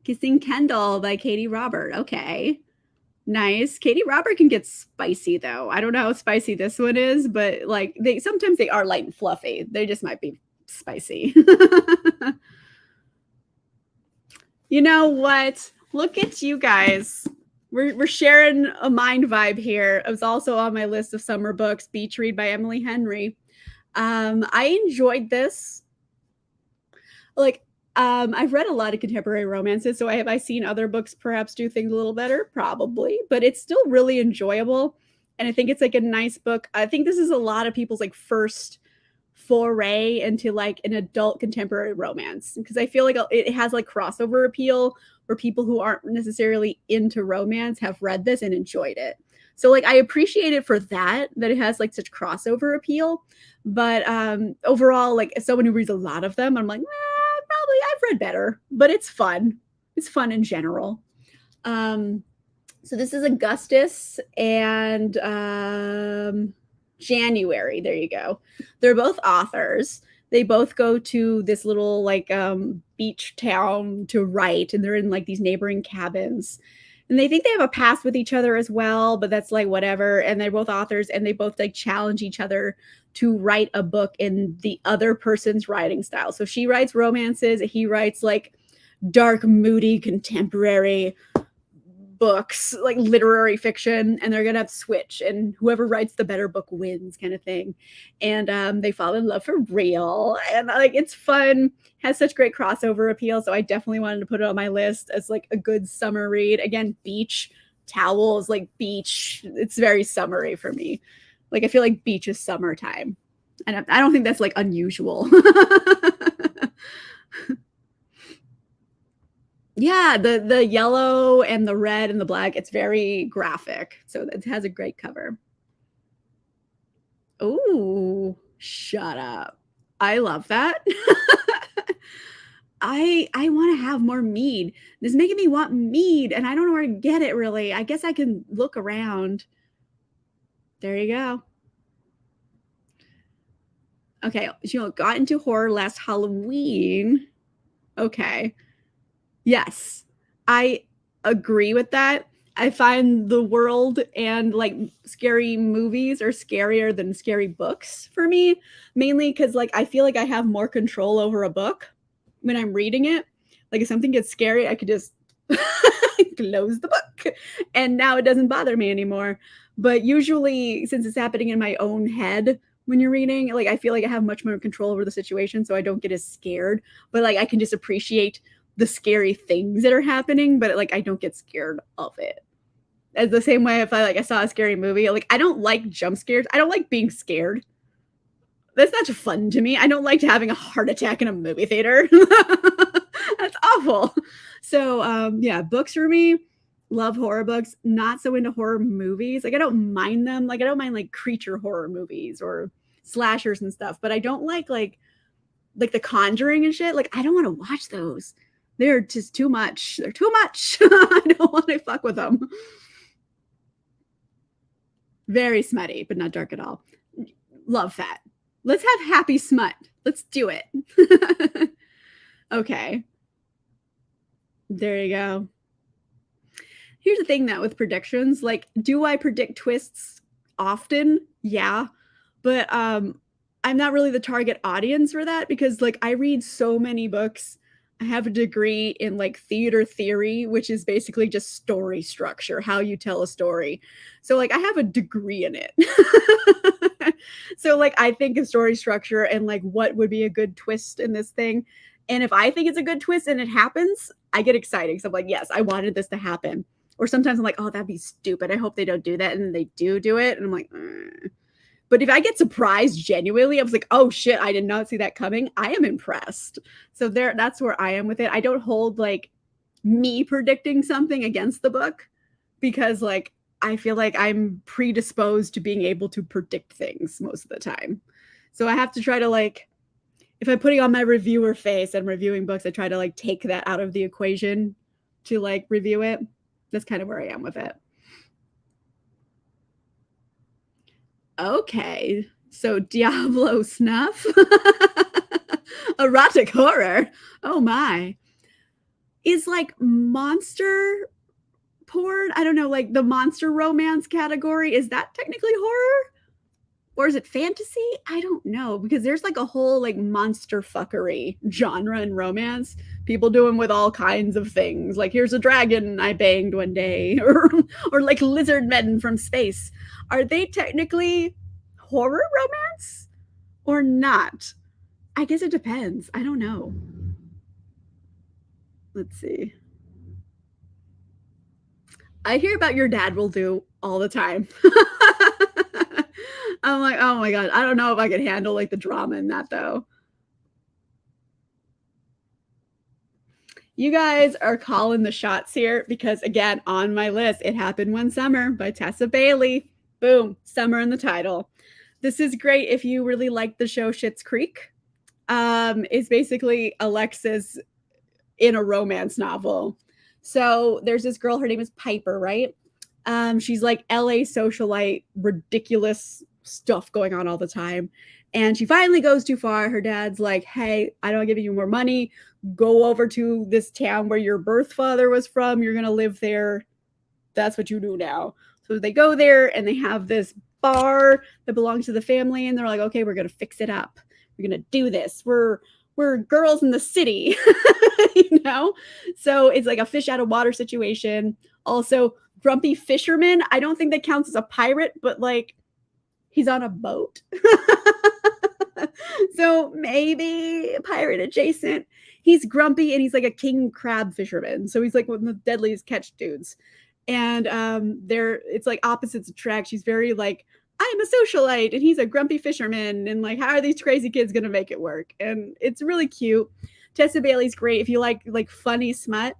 Kissing Kendall by Katie Robert. Okay, nice. Katie Robert can get spicy though. I don't know how spicy this one is, but like sometimes they are light and fluffy. They just might be spicy. You know what? Look at you guys. We're sharing a mind vibe here. It was also on my list of summer books, Beach Read by Emily Henry. I enjoyed this. Like, I've read a lot of contemporary romances, so have I seen other books perhaps do things a little better? Probably, but it's still really enjoyable. And I think it's like a nice book. I think this is a lot of people's like first foray into like an adult contemporary romance, because I feel like it has like crossover appeal where people who aren't necessarily into romance have read this and enjoyed it. So like I appreciate it for that it has like such crossover appeal. But overall, like as someone who reads a lot of them, I'm like, probably I've read better, but it's fun. It's fun in general. So this is Augustus and January. There you go. They're both authors. They both go to this little like beach town to write, and they're in like these neighboring cabins. And they think they have a past with each other as well, but that's like whatever. And they're both authors, and they both like challenge each other to write a book in the other person's writing style. So she writes romances, he writes like dark, moody, contemporary books, like literary fiction, and they're gonna switch, and whoever writes the better book wins, kind of thing. And they fall in love for real, and like it's fun, has such great crossover appeal. So I definitely wanted to put it on my list as like a good summer read. Again, beach towels, like beach. It's very summery for me. Like I feel like beach is summertime, and I don't think that's like unusual. Yeah, the yellow and the red and the black, it's very graphic. So it has a great cover. Ooh, shut up. I love that. I wanna have more mead. This is making me want mead, and I don't know where to get it really. I guess I can look around. There you go. Okay, got into horror last Halloween. Okay. Yes, I agree with that. I find the world and like scary movies are scarier than scary books for me, mainly because like I feel like I have more control over a book when I'm reading it. Like if something gets scary, I could just close the book and now it doesn't bother me anymore. But usually, since it's happening in my own head when you're reading, like I feel like I have much more control over the situation, so I don't get as scared. But like I can just appreciate the scary things that are happening, but like I don't get scared of it. As the same way if I saw a scary movie, like I don't like jump scares. I don't like being scared. That's not fun to me. I don't like having a heart attack in a movie theater. That's awful. So yeah, books for me, love horror books, not so into horror movies. Like I don't mind them. Like I don't mind like creature horror movies or slashers and stuff, but I don't like The Conjuring and shit. Like I don't want to watch those. They're just too much. They're too much. I don't want to fuck with them. Very smutty, but not dark at all. Love that. Let's have happy smut. Let's do it. Okay. There you go. Here's the thing, though, with predictions. Like, do I predict twists often? Yeah. But I'm not really the target audience for that because, like, I read so many books. I have a degree in like theater theory, which is basically just story structure, how you tell a story. So like I have a degree in it. So like I think of story structure and like what would be a good twist in this thing. And if I think it's a good twist and it happens, I get excited. So I'm like, yes, I wanted this to happen. Or sometimes I'm like, oh, that'd be stupid. I hope they don't do that. And then they do it. And I'm like, But if I get surprised genuinely, I was like, oh shit, I did not see that coming. I am impressed. So that's where I am with it. I don't hold like me predicting something against the book because like I feel like I'm predisposed to being able to predict things most of the time. So I have to try to like, if I'm putting on my reviewer face and reviewing books, I try to like take that out of the equation to like review it. That's kind of where I am with it. Okay, so Diablo snuff? Erotic horror? Oh my. Is like monster porn? I don't know, like the monster romance category, is that technically horror? Or is it fantasy? I don't know because there's like a whole like monster fuckery genre in romance. People doing with all kinds of things. Like here's a dragon I banged one day, or like lizard men from space. Are they technically horror romance or not? I guess it depends. I don't know. Let's see. I hear about your dad will do all the time. I'm like, oh my god, I don't know if I could handle like the drama in that though. You guys are calling the shots here because again, on my list, It Happened One Summer by Tessa Bailey. Boom, summer in the title. This is great if you really like the show Schitt's Creek. It's basically Alexis in a romance novel. So there's this girl, her name is Piper, right? She's like LA socialite, ridiculous stuff going on all the time. And she finally goes too far. Her dad's like, hey, I don't give you more money. Go over to this town where your birth father was from. You're going to live there. That's what you do now. So they go there and they have this bar that belongs to the family. And they're like, okay, we're going to fix it up. We're going to do this. We're girls in the city, you know? So it's like a fish out of water situation. Also, grumpy fisherman. I don't think that counts as a pirate, but like he's on a boat. So maybe pirate adjacent. He's grumpy and he's like a king crab fisherman. So he's like one of the deadliest catch dudes. And they're it's like opposites attract. She's very like, I'm a socialite and he's a grumpy fisherman. And like, how are these crazy kids gonna make it work? And it's really cute. Tessa Bailey's great. If you like funny smut,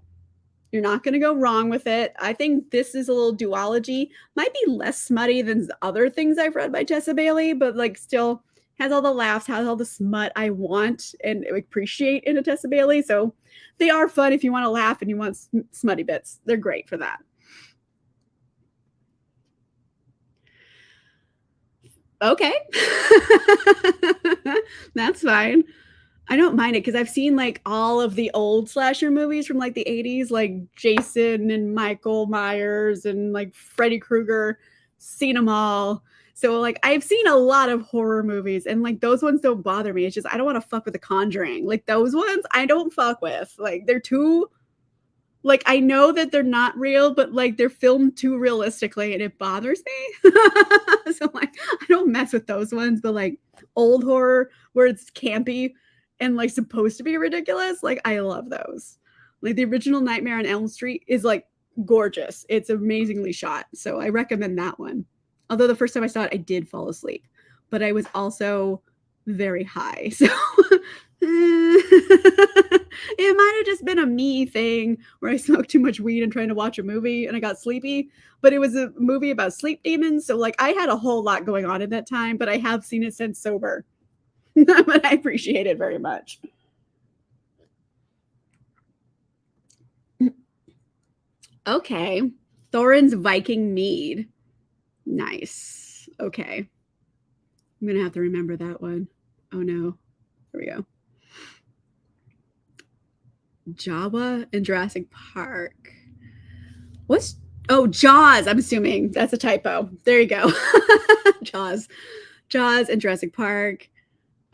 you're not going to go wrong with it. I think this is a little duology. Might be less smutty than other things I've read by Tessa Bailey, but like still has all the laughs, has all the smut I want and appreciate in a Tessa Bailey. So they are fun if you want to laugh and you want smutty bits. They're great for that. Okay. That's fine. I don't mind it because I've seen like all of the old slasher movies from like the 80s, like Jason and Michael Myers and like Freddy Krueger, seen them all. So like I've seen a lot of horror movies and like those ones don't bother me. It's just I don't want to fuck with The Conjuring. Like those ones I don't fuck with. Like they're too like I know that they're not real, but like they're filmed too realistically and it bothers me. So like I don't mess with those ones, but like old horror where it's campy and like supposed to be ridiculous, like I love those. Like the original Nightmare on Elm Street is like gorgeous. It's amazingly shot. So I recommend that one. Although the first time I saw it, I did fall asleep, but I was also very high. So it might have just been a me thing where I smoked too much weed and trying to watch a movie and I got sleepy, but it was a movie about sleep demons. So like I had a whole lot going on at that time, but I have seen it since sober. But I appreciate it very much. Okay. Thorin's Viking Mead. Nice. Okay. I'm going to have to remember that one. Oh no. Here we go. Jawa and Jurassic Park. What's Jaws? I'm assuming that's a typo. There you go. Jaws and Jurassic Park.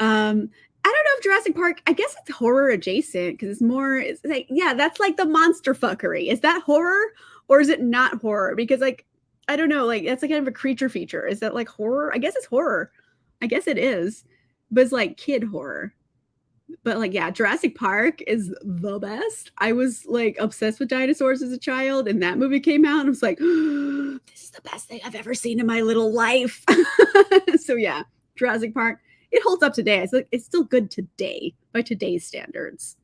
I don't know if Jurassic Park, I guess it's horror adjacent because it's like, yeah, that's like the monster fuckery. Is that horror or is it not horror? Because like, I don't know, like that's like kind of a creature feature. Is that like horror? I guess it's horror. I guess it is, but it's like kid horror. But like, yeah, Jurassic Park is the best. I was like obsessed with dinosaurs as a child, and that movie came out, and I was like, oh, this is the best thing I've ever seen in my little life. So yeah, Jurassic Park. It holds up today. It's still good today by today's standards.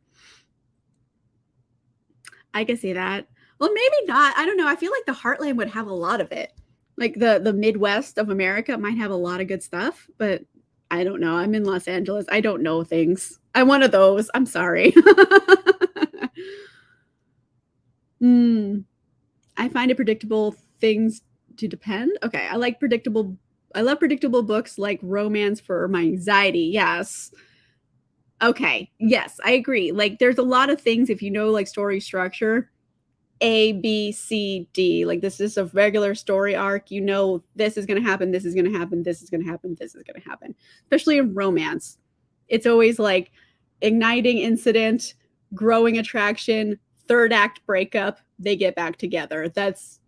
I can see that. Well, maybe not. I don't know. I feel like the Heartland would have a lot of it. Like the Midwest of America might have a lot of good stuff, but I don't know. I'm in Los Angeles. I don't know things. I'm one of those. I'm sorry. I find it predictable things to depend. Okay, I love predictable books like romance for my anxiety. Yes. Okay. Yes, I agree. Like there's a lot of things if you know like story structure, A, B, C, D. Like this is a regular story arc. You know this is going to happen, this is going to happen, this is going to happen, this is going to happen. Especially in romance. It's always like igniting incident, growing attraction, third act breakup, they get back together. That's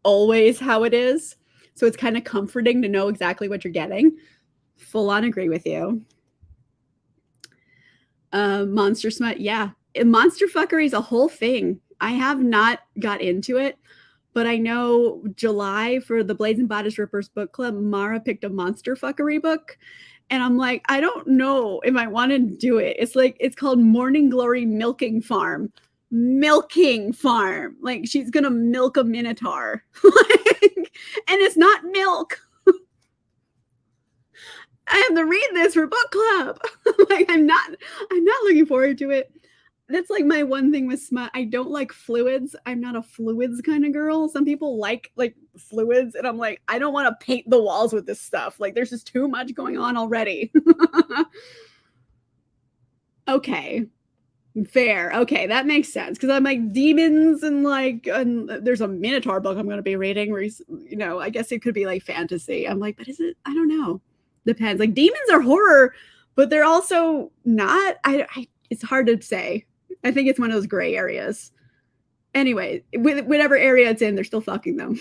always how it is. So it's kind of comforting to know exactly what you're getting. Full on agree with you. Monster smut, yeah. Monster fuckery is a whole thing. I have not got into it, but I know July for the Blades and Bodice Rippers book club, Mara picked a monster fuckery book. And I'm like, I don't know if I want to do it. It's called Morning Glory Milking Farm. Milking farm. Like she's going to milk a minotaur. And it's not milk. I have to read this for book club. Like I'm not looking forward to it. That's like my one thing with smut. I don't like fluids. I'm not a fluids kind of girl. Some people like fluids, and I'm like, I don't want to paint the walls with this stuff. Like there's just too much going on already. Okay. Fair. Okay, that makes sense. Because I'm like demons and there's a Minotaur book I'm going to be reading where he's, I guess it could be like fantasy. I'm like, but is it? I don't know. Depends. Like demons are horror, but they're also not. It's hard to say. I think it's one of those gray areas. Anyway, with whatever area it's in, they're still fucking them.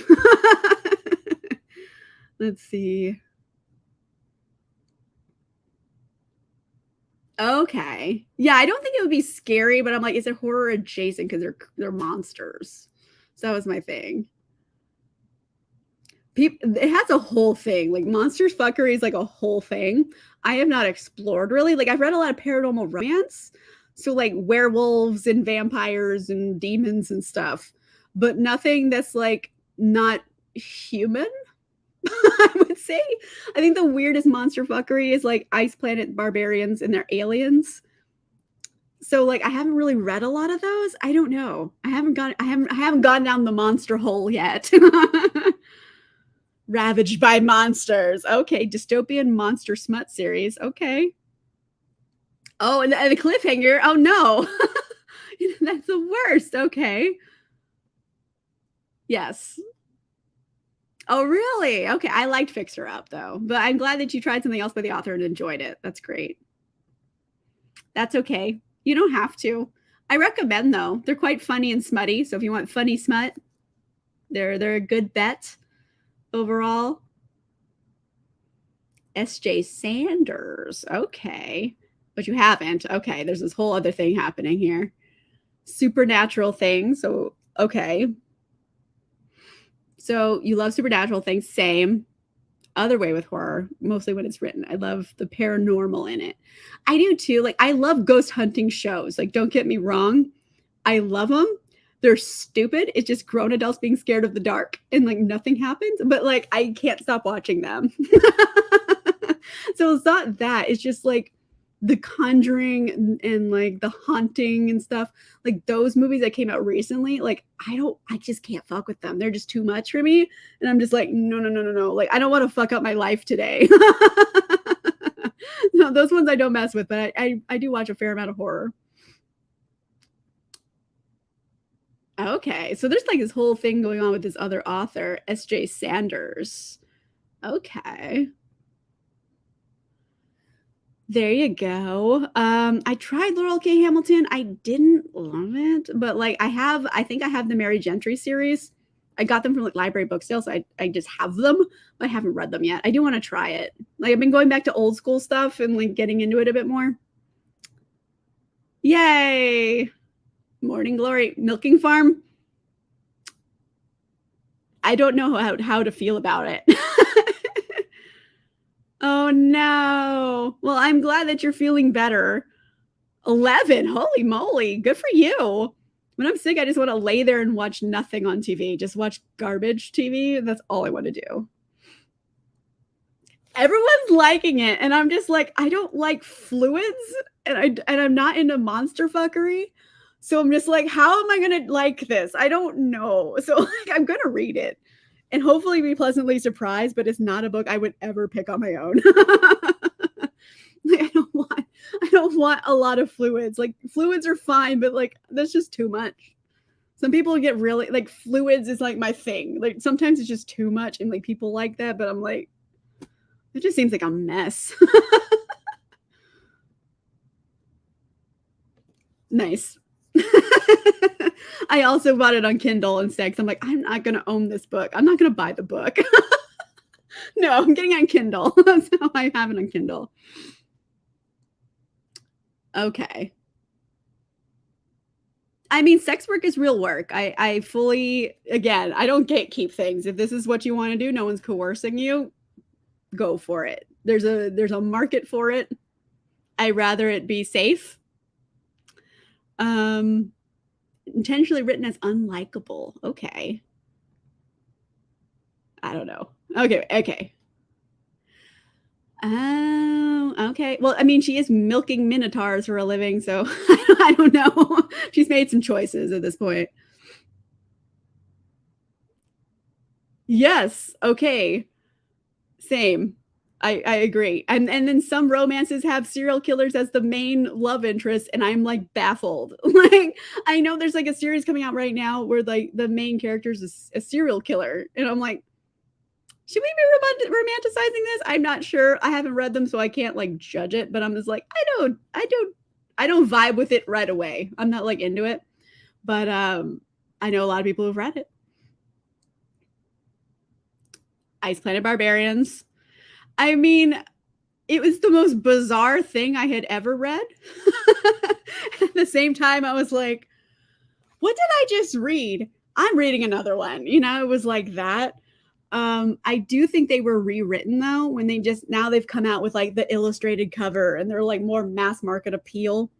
Let's see. Okay. Yeah, I don't think it would be scary, but I'm like, is it horror adjacent because they're monsters? So that was my thing. It has a whole thing. Like monsters fuckery is like a whole thing. I have not explored really. Like I've read a lot of paranormal romance, so like werewolves and vampires and demons and stuff, but nothing that's like not human. I would say. I think the weirdest monster fuckery is like Ice Planet barbarians and their aliens. So like I haven't really read a lot of those. I don't know. I haven't gone down the monster hole yet. Ravaged by monsters. Okay, dystopian monster smut series. Okay. Oh, and the cliffhanger. Oh no. That's the worst. Okay. Yes. Oh, really? Okay. I liked Fixer Up though, but I'm glad that you tried something else by the author and enjoyed it. That's great. That's okay. You don't have to. I recommend though. They're quite funny and smutty. So if you want funny smut, they're a good bet overall. S.J. Sanders. Okay. But you haven't. Okay. There's this whole other thing happening here. Supernatural thing. So, okay. So you love supernatural things. Same. Other way with horror, mostly when it's written. I love the paranormal in it. I do too. Like, I love ghost hunting shows. Like, don't get me wrong. I love them. They're stupid. It's just grown adults being scared of the dark and like nothing happens. But like, I can't stop watching them. So it's not that. It's just like the Conjuring and like the Haunting and stuff. Like those movies that came out recently, like I just can't fuck with them. They're just too much for me. And I'm just like, no, no, no, no, no. Like I don't want to fuck up my life today. No, those ones I don't mess with, but I do watch a fair amount of horror. Okay. So there's like this whole thing going on with this other author, S.J. Sanders. Okay. There you go. I tried Laurel K. Hamilton. I didn't love it, but like I think I have the Mary Gentry series. I got them from like library book sales. So I just have them, but I haven't read them yet. I do want to try it. Like I've been going back to old school stuff and like getting into it a bit more. Yay! Morning Glory, Milking Farm. I don't know how to feel about it. Oh no. Well, I'm glad that you're feeling better. 11. Holy moly. Good for you. When I'm sick, I just want to lay there and watch nothing on TV. Just watch garbage TV. That's all I want to do. Everyone's liking it. And I'm just like, I don't like fluids and I'm not into monster fuckery. So I'm just like, how am I going to like this? I don't know. So like, I'm going to read it and hopefully be pleasantly surprised, but it's not a book I would ever pick on my own. Like, I don't want a lot of fluids. Like fluids are fine, but like that's just too much. Some people get really like fluids is like my thing. Like sometimes it's just too much and like people like that, but I'm like, it just seems like a mess. Nice. I also bought it on Kindle instead because I'm like, I'm not going to own this book. I'm not going to buy the book. No, I'm getting on Kindle. That's how I have it on Kindle. Okay. I mean, sex work is real work. I fully, again, I don't gatekeep things. If this is what you want to do, no one's coercing you, go for it. There's a market for it. I'd rather it be safe. Intentionally written as unlikable. Okay. I don't know. Okay. Oh, okay. Well, I mean, she is milking minotaurs for a living, so I don't know. She's made some choices at this point. Yes. Okay. Same. I agree. And then some romances have serial killers as the main love interest, and I'm like baffled. Like I know there's like a series coming out right now where like the main character is a serial killer, and I'm like, should we be romanticizing this? I'm not sure. I haven't read them, so I can't like judge it. But I'm just like, I don't vibe with it right away. I'm not like into it. But I know a lot of people who've read it. Ice Planet Barbarians. I mean, it was the most bizarre thing I had ever read. At the same time, I was like, what did I just read? I'm reading another one. You know, it was like that. I do think they were rewritten though, when now they've come out with like the illustrated cover and they're like more mass market appeal.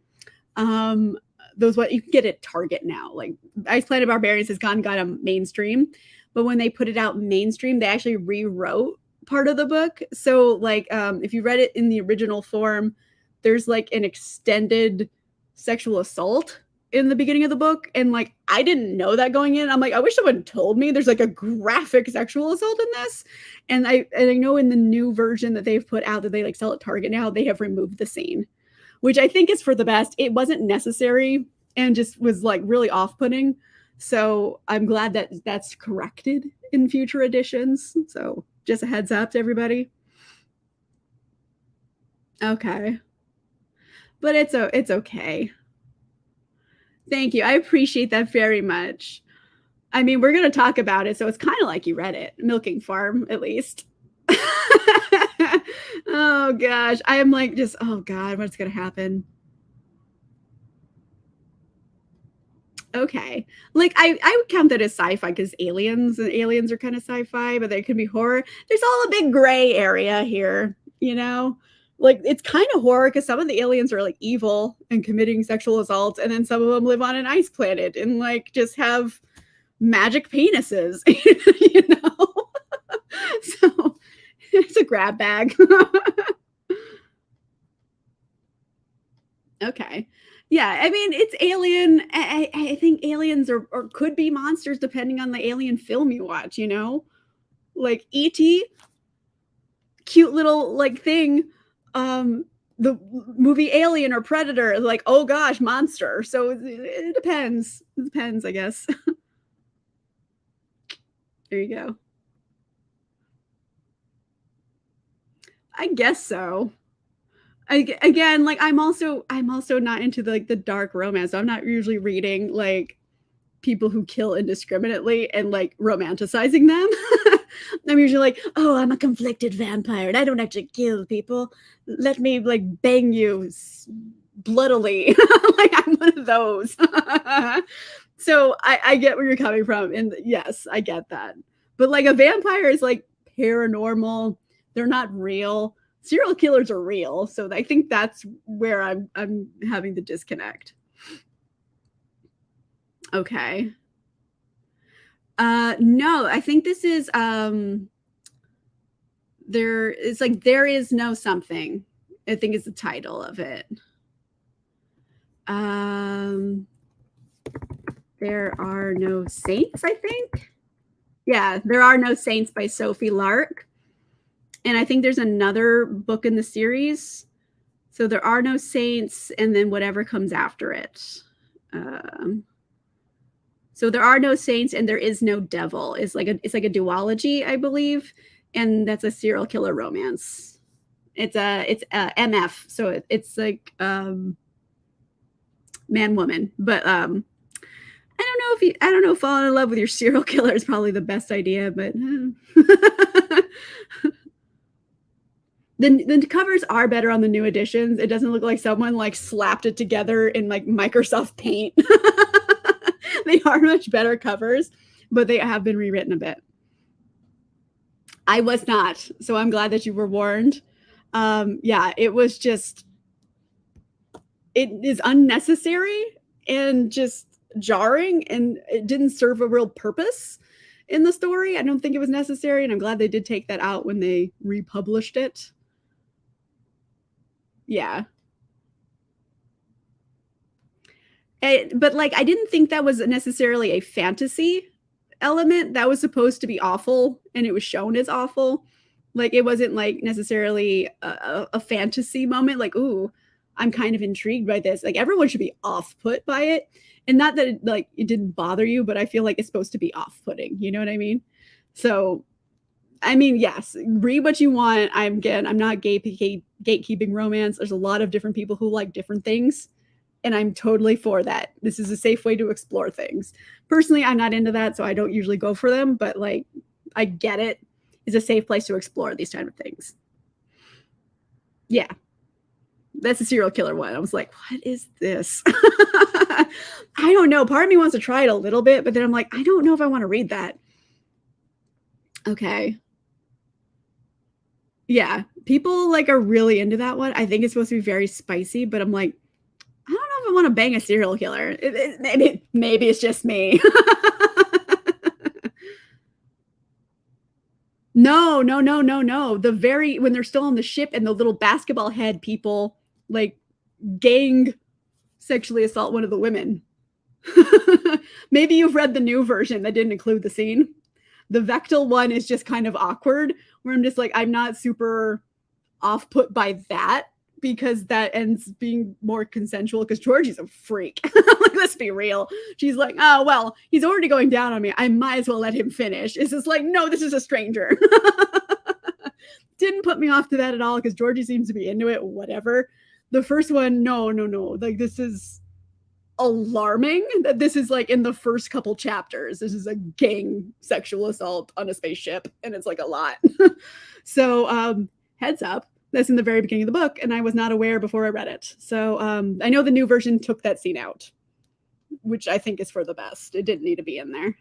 Those what you can get at Target now. Like Ice Planet Barbarians has got a mainstream, but when they put it out mainstream, they actually rewrote part of the book. So like if you read it in the original form, there's like an extended sexual assault in the beginning of the book, and like I didn't know that going in. I'm like, I wish someone told me there's like a graphic sexual assault in this. And I know in the new version that they've put out that they like sell at Target now, they have removed the scene, which I think is for the best. It wasn't necessary and just was like really off-putting. So I'm glad that that's corrected in future editions. So just a heads up to everybody. Okay. But it's okay. Thank you. I appreciate that very much. I mean, we're going to talk about it, so it's kind of like you read it. Milking Farm, at least. Oh, gosh. I am like just, oh, God, what's going to happen? Okay. Like, I would count that as sci-fi because aliens are kind of sci-fi, but they could be horror. There's all a big gray area here, you know? Like, it's kind of horror because some of the aliens are like evil and committing sexual assaults, and then some of them live on an ice planet and like just have magic penises, you know? So it's a grab bag. Okay. Yeah, I mean, it's alien. I think aliens or could be monsters depending on the alien film you watch, you know? Like E.T., cute little like thing. The movie Alien or Predator, like, oh gosh, monster. So it depends. It depends, I guess. There you go. I guess so. Again, like I'm also not into the dark romance. So I'm not usually reading like people who kill indiscriminately and like romanticizing them. I'm usually like, oh, I'm a conflicted vampire and I don't actually kill people. Let me like bang you bloodily. Like I'm one of those. So I get where you're coming from. And yes, I get that. But like a vampire is like paranormal. They're not real. Serial killers are real. So I think that's where I'm having the disconnect. Okay. No, I think this is it's like There Is No Something. I think is the title of it. There Are No Saints, I think. Yeah, There Are No Saints by Sophie Lark. And I think there's another book in the series. So There Are No Saints, and then whatever comes after it. So There Are No Saints and There Is No Devil. It's like a duology, I believe, and that's a serial killer romance. It's MF, so it's like man woman. But I don't know if falling in love with your serial killer is probably the best idea, but the covers are better on the new editions. It doesn't look like someone like slapped it together in like Microsoft Paint. They are much better covers, but they have been rewritten a bit. I was not, so I'm glad that you were warned. Yeah, it was just, it is unnecessary and just jarring, and it didn't serve a real purpose in the story. I don't think it was necessary, and I'm glad they did take that out when they republished it. Yeah. But like I didn't think that was necessarily a fantasy element. That was supposed to be awful, and it was shown as awful. Like it wasn't like necessarily a fantasy moment. Like, ooh, I'm kind of intrigued by this. Like everyone should be off put by it, and not that it didn't bother you, but I feel like it's supposed to be off putting. You know what I mean? So, I mean, yes, read what you want. I'm not gatekeeping romance. There's a lot of different people who like different things. and I'm totally for that. This is a safe way to explore things. Personally, I'm not into that, so I don't usually go for them, but like I get it. It's a safe place to explore these kind of things. Yeah. That's a serial killer one. I was like, what is this? I don't know. Part of me wants to try it a little bit, but then I'm like, I don't know if I want to read that. Okay. Yeah. People like are really into that one. I think it's supposed to be very spicy, but I'm like, I don't know if I want to bang a serial killer. Maybe it's just me. No, no, no, no, no. When they're still on the ship and the little basketball head people like gang sexually assault one of the women. Maybe you've read the new version that didn't include the scene. The Vectel one is just kind of awkward, where I'm just like, I'm not super off put by that because that ends being more consensual because Georgie's a freak. Like, let's be real. She's like, oh, well, he's already going down on me. I might as well let him finish. It's just like, no, this is a stranger. Didn't put me off to that at all because Georgie seems to be into it, whatever. The first one, no. Like, this is alarming that this is like in the first couple chapters. This is a gang sexual assault on a spaceship, and it's like a lot. So, heads up. That's in the very beginning of the book, and I was not aware before I read it. So I know the new version took that scene out, which I think is for the best. It didn't need to be in there.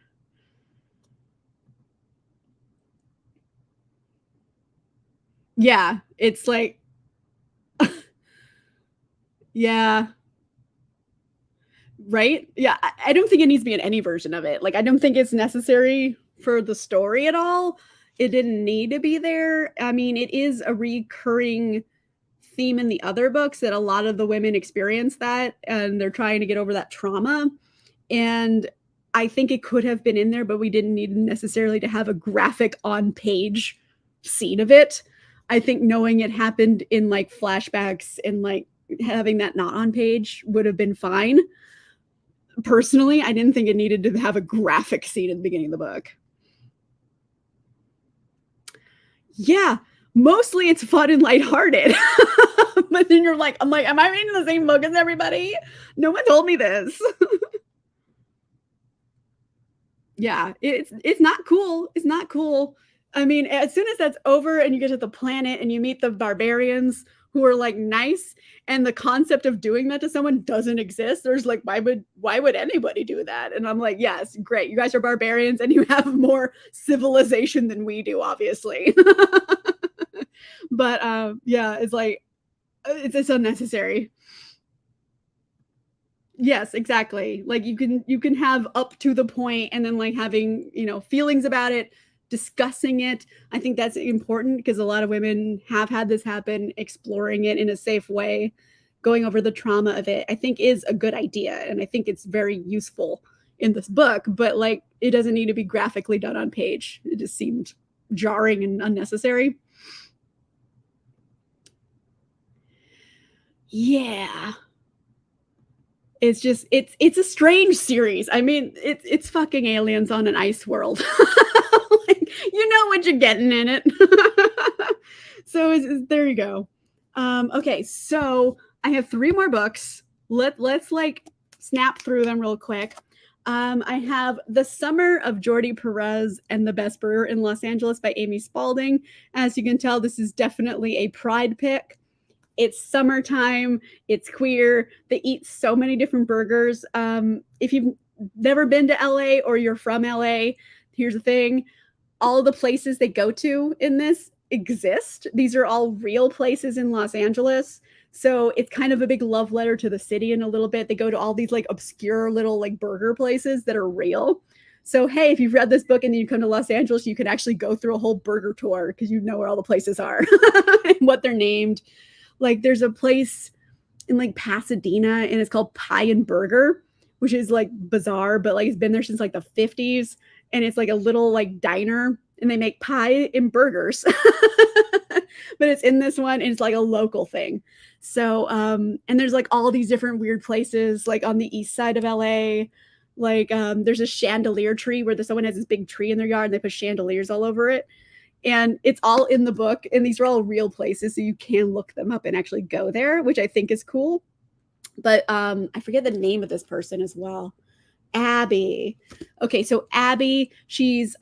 Yeah, it's like, yeah, right? Yeah, I don't think it needs to be in any version of it. Like, I don't think it's necessary for the story at all. It didn't need to be there. I mean, it is a recurring theme in the other books that a lot of the women experience that and they're trying to get over that trauma. And I think it could have been in there, but we didn't need necessarily to have a graphic on page scene of it. I think knowing it happened in like flashbacks and like having that not on page would have been fine. Personally, I didn't think it needed to have a graphic scene at the beginning of the book. Yeah, mostly it's fun and lighthearted. But then you're like, I'm like, am I reading the same book as everybody? No one told me this. Yeah, it's not cool. It's not cool. I mean, as soon as that's over and you get to the planet and you meet the barbarians who are like nice, and the concept of doing that to someone doesn't exist. There's like, why would anybody do that? And I'm like, yes, great. You guys are barbarians and you have more civilization than we do, obviously. But yeah, it's like it's unnecessary. Yes, exactly. Like you can have up to the point and then like having, feelings about it, discussing it. I think that's important because a lot of women have had this happen, exploring it in a safe way, going over the trauma of it. I think is a good idea and I think it's very useful in this book, but like it doesn't need to be graphically done on page. It just seemed jarring and unnecessary. Yeah. It's a strange series. I mean, it's fucking aliens on an ice world. Like, you know what you're getting in it. So there you go. Okay, so I have 3 more books. Let's like snap through them real quick. I have The Summer of Jordi Perez and the Best Burger in Los Angeles by Amy Spalding. As you can tell, this is definitely a pride pick. It's summertime. It's queer. They eat so many different burgers. If you've never been to LA or you're from LA, here's the thing. All the places they go to in this exist. These are all real places in Los Angeles. So it's kind of a big love letter to the city in a little bit. They go to all these like obscure little like burger places that are real. So, hey, if you've read this book and you come to Los Angeles, you can actually go through a whole burger tour because you know where all the places are and what they're named. Like there's a place in like Pasadena and it's called Pie and Burger, which is like bizarre, but like it's been there since like the 50s. And it's like a little like diner and they make pie and burgers. But it's in this one and it's like a local thing. So, and there's like all these different weird places like on the east side of LA. Like there's a chandelier tree where someone has this big tree in their yard and they put chandeliers all over it. And it's all in the book and these are all real places so you can look them up and actually go there, which I think is cool. But I forget the name of this person as well. Abby. Okay, so Abby, she's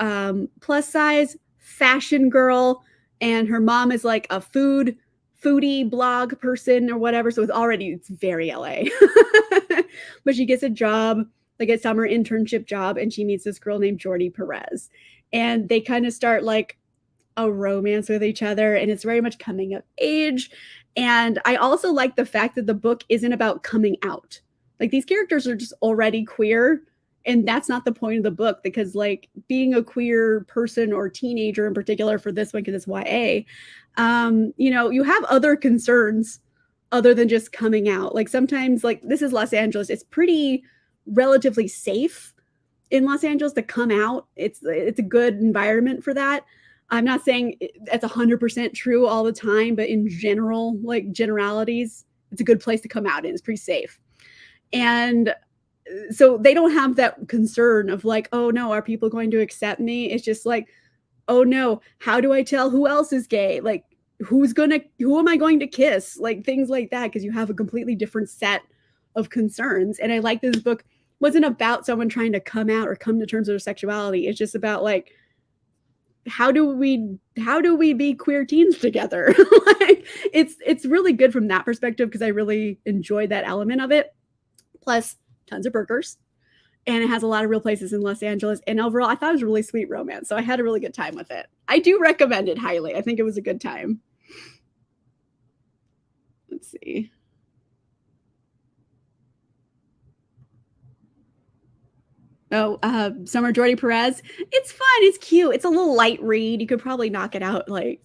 plus size, fashion girl, and her mom is like a foodie blog person or whatever. So it's very LA. But she gets a job, like a summer internship job, and she meets this girl named Jordi Perez. And they kind of start like a romance with each other, and it's very much coming of age. And I also like the fact that the book isn't about coming out. Like these characters are just already queer, and that's not the point of the book, because like being a queer person or teenager in particular for this one, because it's YA, you have other concerns other than just coming out. Like sometimes, like this is Los Angeles, it's pretty relatively safe in Los Angeles to come out. It's a good environment for that. I'm not saying that's 100% true all the time, but in general, like generalities, it's a good place to come out in. It's pretty safe. And so they don't have that concern of like, oh no, are people going to accept me? It's just like, oh no, how do I tell who else is gay? Like, who am I going to kiss? Like things like that, because you have a completely different set of concerns. And I like this book wasn't about someone trying to come out or come to terms with their sexuality. It's just about like, how do we be queer teens together? Like it's really good from that perspective, because I really enjoyed that element of it. Plus tons of burgers, and it has a lot of real places in Los Angeles. And overall, I thought it was a really sweet romance, so I had a really good time with it. I do recommend it highly. I think it was a good time. Let's see. Oh, Summer Jordi Perez. It's fun. It's cute. It's a little light read. You could probably knock it out like,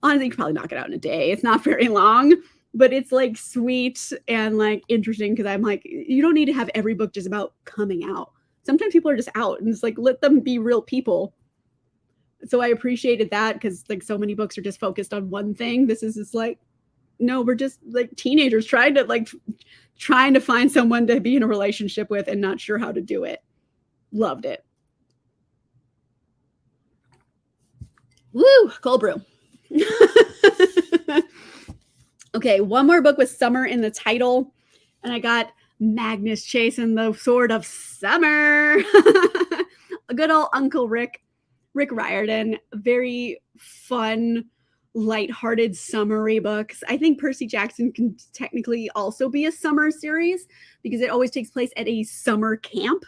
honestly, you could probably knock it out in a day. It's not very long, but it's like sweet and like interesting, because I'm like, you don't need to have every book just about coming out. Sometimes people are just out, and it's like, let them be real people. So I appreciated that, because like so many books are just focused on one thing. This is just like, no, we're just like teenagers trying to find someone to be in a relationship with and not sure how to do it. Loved it. Woo, cold brew. Okay, one more book with summer in the title, and I got Magnus Chase and the Sword of Summer. A good old Uncle Rick Riordan. Very fun, lighthearted summery books. I think Percy Jackson can technically also be a summer series, because it always takes place at a summer camp.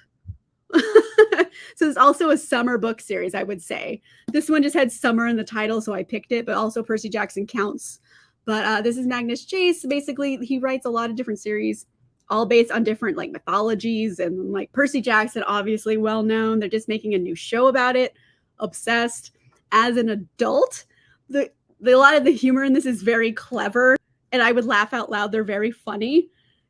So it's also a summer book series, I would say. This one just had summer in the title, so I picked it, but also Percy Jackson counts. But this is Magnus Chase. Basically, he writes a lot of different series, all based on different like mythologies, and like Percy Jackson, obviously well known. They're just making a new show about it. Obsessed. As an adult, a lot of the humor in this is very clever, and I would laugh out loud. They're very funny.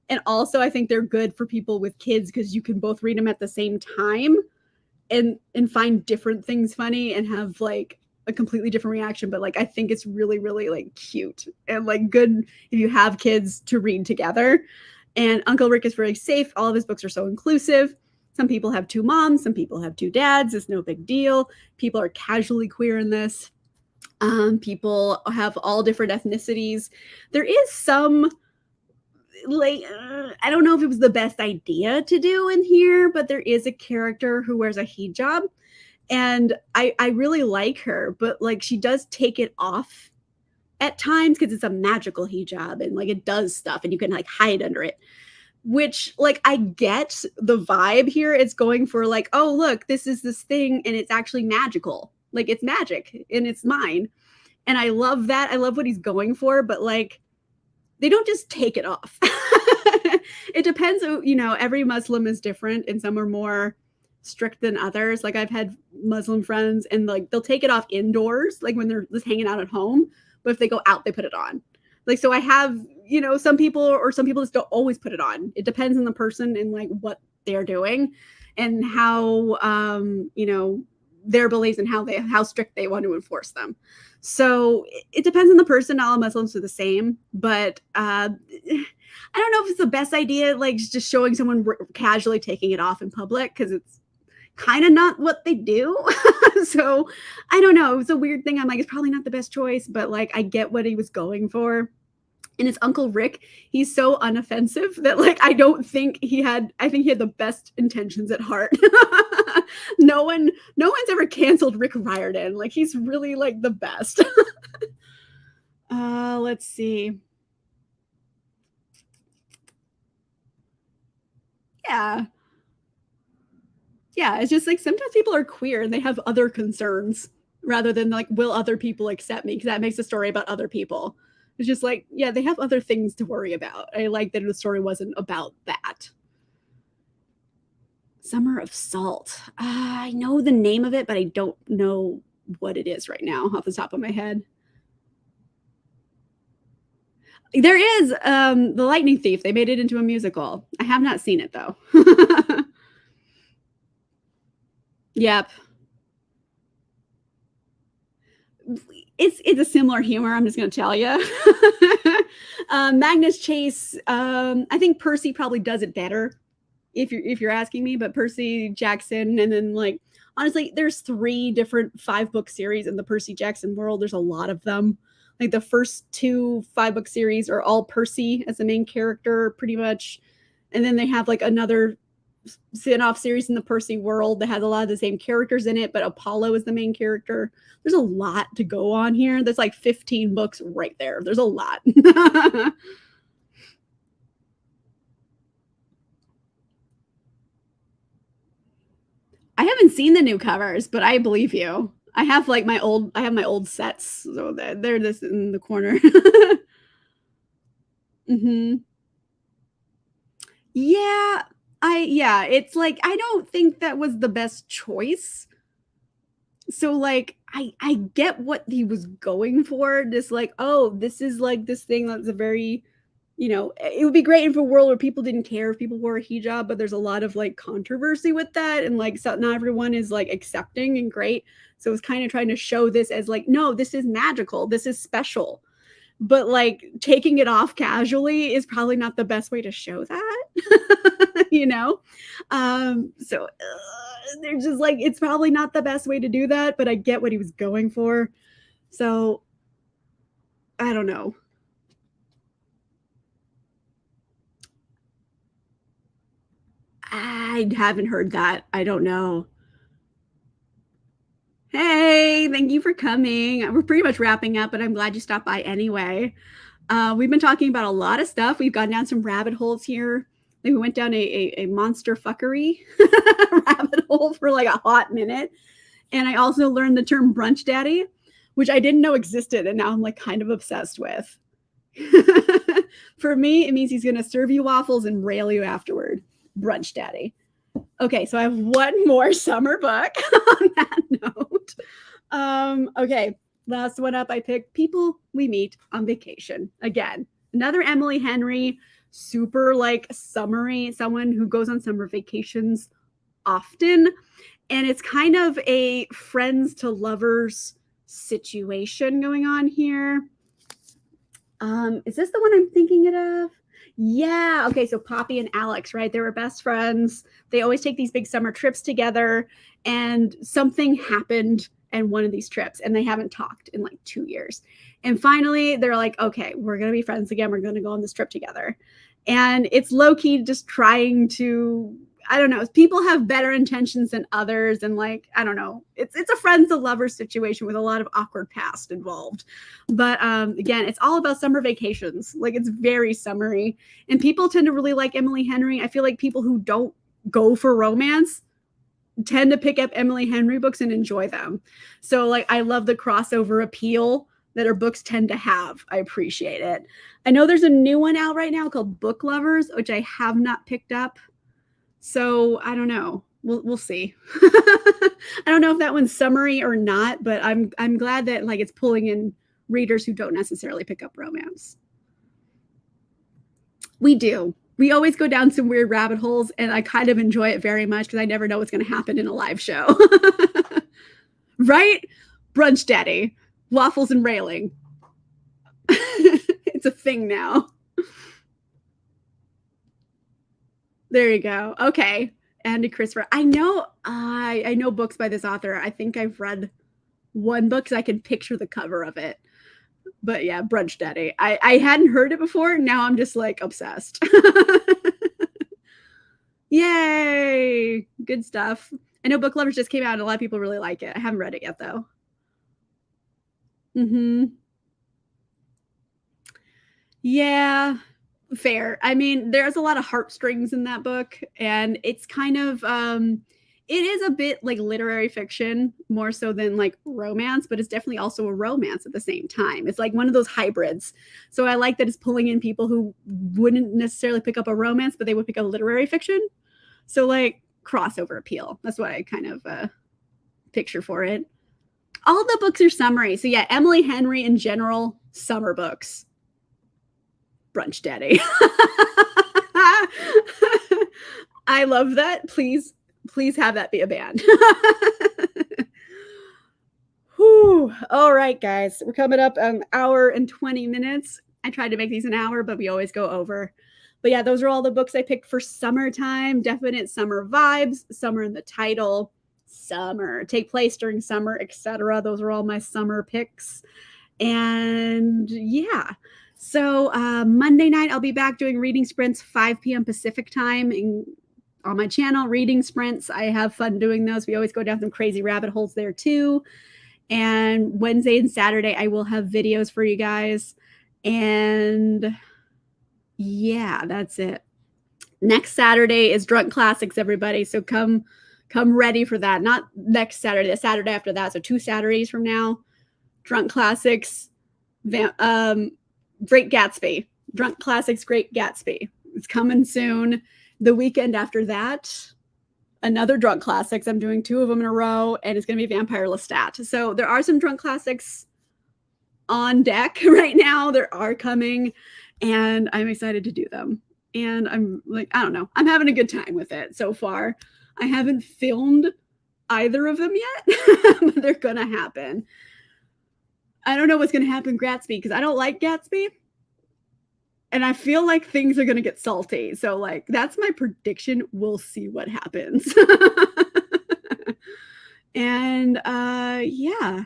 And also, I think they're good for people with kids, because you can both read them at the same time and find different things funny and have like a completely different reaction. But like, I think it's really, really like cute and like good if you have kids to read together. And Uncle Rick is very safe. All of his books are so inclusive. Some people have two moms, some people have two dads. It's no big deal. People are casually queer in this. People have all different ethnicities. There is some like I don't know if it was the best idea to do in here, but there is a character who wears a hijab, and I really like her, but like she does take it off at times, because it's a magical hijab and like it does stuff and you can like hide under it, which like I get the vibe here. It's going for like, oh look, this is this thing and it's actually magical, like it's magic and it's mine, and I love that. I love what he's going for, but like they don't just take it off. It depends. Every Muslim is different, and some are more strict than others. Like I've had Muslim friends, and like they'll take it off indoors, like when they're just hanging out at home. But if they go out, they put it on. Like, so I have, some people just don't always put it on. It depends on the person and like what they're doing and how, their beliefs and how strict they want to enforce them. So it depends on the person. Not all Muslims are the same, but I don't know if it's the best idea, like just showing someone casually taking it off in public, because it's kind of not what they do. So I don't know. It was a weird thing. I'm like, it's probably not the best choice, but like I get what he was going for. And his Uncle Rick, he's so unoffensive that like I think he had the best intentions at heart. No one's ever canceled Rick Riordan. Like he's really like the best. Let's see. Yeah. Yeah, it's just like sometimes people are queer and they have other concerns rather than like, will other people accept me? Because that makes a story about other people. It's just like, yeah, they have other things to worry about. I like that the story wasn't about that. Summer of Salt. I know the name of it, but I don't know what it is right now off the top of my head. There is The Lightning Thief. They made it into a musical. I have not seen it though. Yep. It's a similar humor. I'm just going to tell you. Magnus Chase. I think Percy probably does it better, if you're asking me. But Percy Jackson, and then like honestly, there's 3 different 5-book series in the Percy Jackson world. There's a lot of them. Like the first 2 5-book series are all Percy as the main character, pretty much, and then they have like another spin-off series in the Percy world that has a lot of the same characters in it, but Apollo is the main character. There's a lot to go on here. There's like 15 books right there. There's a lot. I haven't seen the new covers, but I believe you. I have my old sets, so they're this in the corner. Hmm. Yeah, yeah, it's like I don't think that was the best choice. So like I get what he was going for. Just like, oh, this is like this thing that's a very, it would be great if a world where people didn't care if people wore a hijab, but there's a lot of like controversy with that, and like so not everyone is like accepting and great. So it's kind of trying to show this as like, no, this is magical, this is special. But like taking it off casually is probably not the best way to show that. you know? So they're just like, it's probably not the best way to do that, but I get what he was going for. So I don't know. I haven't heard that. I don't know. Hey, thank you for coming. We're pretty much wrapping up, but I'm glad you stopped by anyway. We've been talking about a lot of stuff. We've gone down some rabbit holes here. Like we went down a monster fuckery rabbit hole for like a hot minute. And I also learned the term brunch daddy, which I didn't know existed. And now I'm like kind of obsessed with. For me, it means he's going to serve you waffles and rail you afterward. Brunch daddy. Okay, so I have one more summer book on that note. Okay, last one up, I picked People We Meet on Vacation. Again, another Emily Henry, super like summery, someone who goes on summer vacations often. And it's kind of a friends to lovers situation going on here. Is this the one I'm thinking it of? Yeah. Okay. So Poppy and Alex, right? They were best friends. They always take these big summer trips together, and something happened in one of these trips, and they haven't talked in like 2 years. And finally, they're like, okay, we're going to be friends again. We're going to go on this trip together. And it's low key just trying to, I don't know, people have better intentions than others. And like, I don't know, it's a friends to lovers situation with a lot of awkward past involved. But again, it's all about summer vacations. Like it's very summery. And people tend to really like Emily Henry. I feel like people who don't go for romance tend to pick up Emily Henry books and enjoy them. So like I love the crossover appeal that her books tend to have. I appreciate it. I know there's a new one out right now called Book Lovers, which I have not picked up. So I don't know. We'll see. I don't know if that one's summary or not, but I'm glad that like it's pulling in readers who don't necessarily pick up romance. We do. We always go down some weird rabbit holes, and I kind of enjoy it very much because I never know what's going to happen in a live show. Right? Brunch daddy, waffles and railing. It's a thing now. There you go. Okay. Andy Christopher. I know books by this author. I think I've read one book because I can picture the cover of it. But yeah, Brunch Daddy. I hadn't heard it before. Now I'm just like obsessed. Yay! Good stuff. I know Book Lovers just came out and a lot of people really like it. I haven't read it yet though. Yeah, fair. I mean, there's a lot of heartstrings in that book, and it's kind of it is a bit like literary fiction more so than like romance, but it's definitely also a romance at the same time. It's like one of those hybrids. So I like that it's pulling in people who wouldn't necessarily pick up a romance, but they would pick up literary fiction. So like crossover appeal. That's what I kind of picture for it. All the books are summary. So yeah, Emily Henry in general, summer books. Brunch Daddy. I love that. Please have that be a band. Whew. All right, guys. We're coming up an hour and 20 minutes. I tried to make these an hour, but we always go over. But yeah, those are all the books I picked for summertime. Definite summer vibes, summer in the title, summer, take place during summer, etc. Those are all my summer picks. And yeah. So Monday night, I'll be back doing reading sprints, 5 p.m. Pacific time on my channel, reading sprints. I have fun doing those. We always go down some crazy rabbit holes there too. And Wednesday and Saturday, I will have videos for you guys. And yeah, that's it. Next Saturday is Drunk Classics, everybody. So come ready for that. Not next Saturday, the Saturday after that. So 2 Saturdays from now, Drunk Classics, Great Gatsby. Drunk Classics, Great Gatsby. It's coming soon. The weekend after that, another Drunk Classics. I'm doing 2 of them in a row, and it's going to be Vampire Lestat. So there are some Drunk Classics on deck right now. There are coming, and I'm excited to do them. And I'm like, I don't know. I'm having a good time with it so far. I haven't filmed either of them yet, but they're going to happen. I don't know what's going to happen Gatsby because I don't like Gatsby. And I feel like things are going to get salty. So like, that's my prediction. We'll see what happens. And yeah,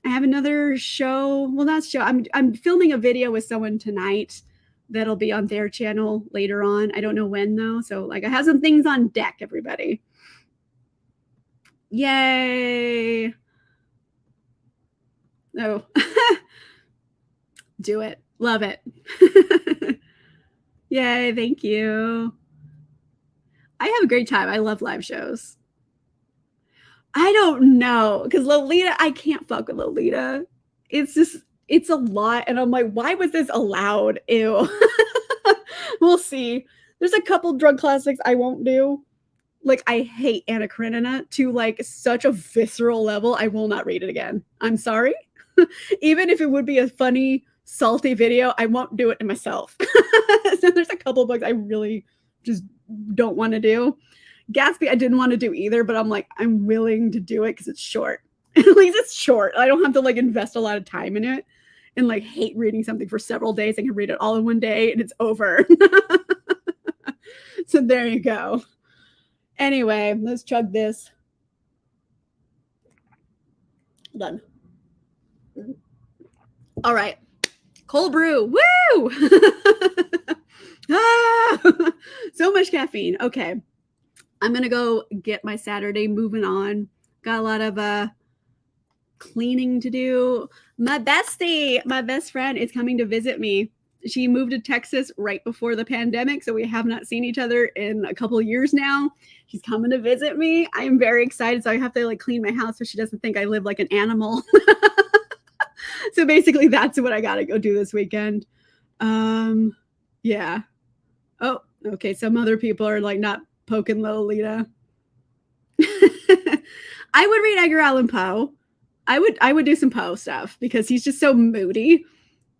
I have another show. Well, not show. I'm filming a video with someone tonight that'll be on their channel later on. I don't know when though. So like I have some things on deck, everybody. Yay. Oh, do it. Love it. Yay. Thank you. I have a great time. I love live shows. I don't know. Because Lolita, I can't fuck with Lolita. It's just, it's a lot. And I'm like, why was this allowed? Ew. We'll see. There's a couple Drunk Classics I won't do. Like, I hate Anna Karenina to like such a visceral level. I will not read it again. I'm sorry. Even if it would be a funny, salty video, I won't do it to myself. So there's a couple books I really just don't want to do. Gatsby, I didn't want to do either, but I'm like, I'm willing to do it because it's short. At least it's short. I don't have to like invest a lot of time in it and like hate reading something for several days. I can read it all in one day and it's over. So there you go. Anyway, let's chug this. Done. All right. Cold brew. Woo! So much caffeine. Okay. I'm going to go get my Saturday moving on. Got a lot of cleaning to do. My bestie, my best friend is coming to visit me. She moved to Texas right before the pandemic, so we have not seen each other in a couple of years now. She's coming to visit me. I am very excited, so I have to like clean my house so she doesn't think I live like an animal. So basically that's what I got to go do this weekend. Yeah. Oh, okay. Some other people are like not poking Lolita. I would read Edgar Allan Poe. I would do some Poe stuff because he's just so moody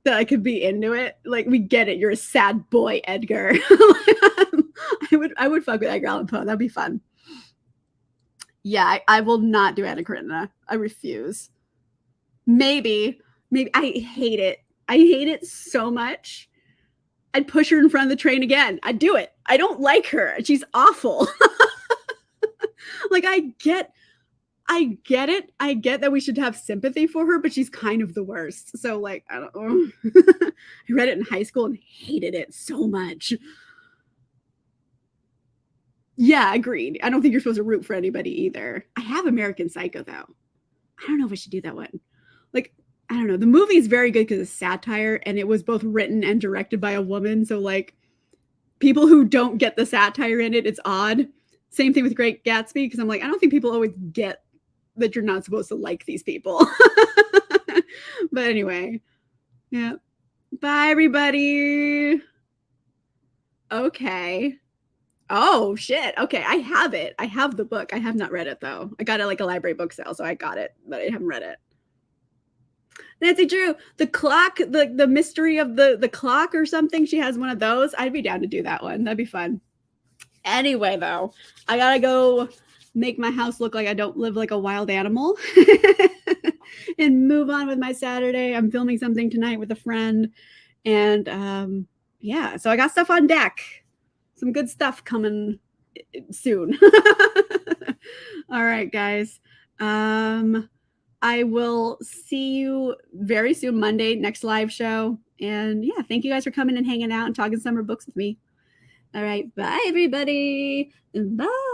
that I could be into it. Like, we get it. You're a sad boy, Edgar. I would fuck with Edgar Allan Poe. That'd be fun. Yeah, I will not do Anna Karenina. I refuse. Maybe I hate it. I hate it so much. I'd push her in front of the train again. I'd do it. I don't like her. She's awful. Like, I get I get it. I get that we should have sympathy for her, but she's kind of the worst. So, like, I don't know. I read it in high school and hated it so much. Yeah, agreed. I don't think you're supposed to root for anybody either. I have American Psycho, though. I don't know if I should do that one. Like, I don't know. The movie is very good because it's satire, and it was both written and directed by a woman. So, like, people who don't get the satire in it, it's odd. Same thing with Great Gatsby, because I'm like, I don't think people always get that you're not supposed to like these people. But anyway, yeah. Bye, everybody. Okay. Oh, shit. Okay, I have it. I have the book. I have not read it, though. I got it like a library book sale, so I got it, but I haven't read it. Nancy Drew, the clock, the mystery of the clock or something. She has one of those. I'd be down to do that one. That'd be fun. Anyway, though, I gotta go make my house look like I don't live like a wild animal and move on with my Saturday. I'm filming something tonight with a friend. And yeah, so I got stuff on deck. Some good stuff coming soon. All right, guys. I will see you very soon, Monday, next live show. And yeah, thank you guys for coming and hanging out and talking summer books with me. All right, bye, everybody. Bye.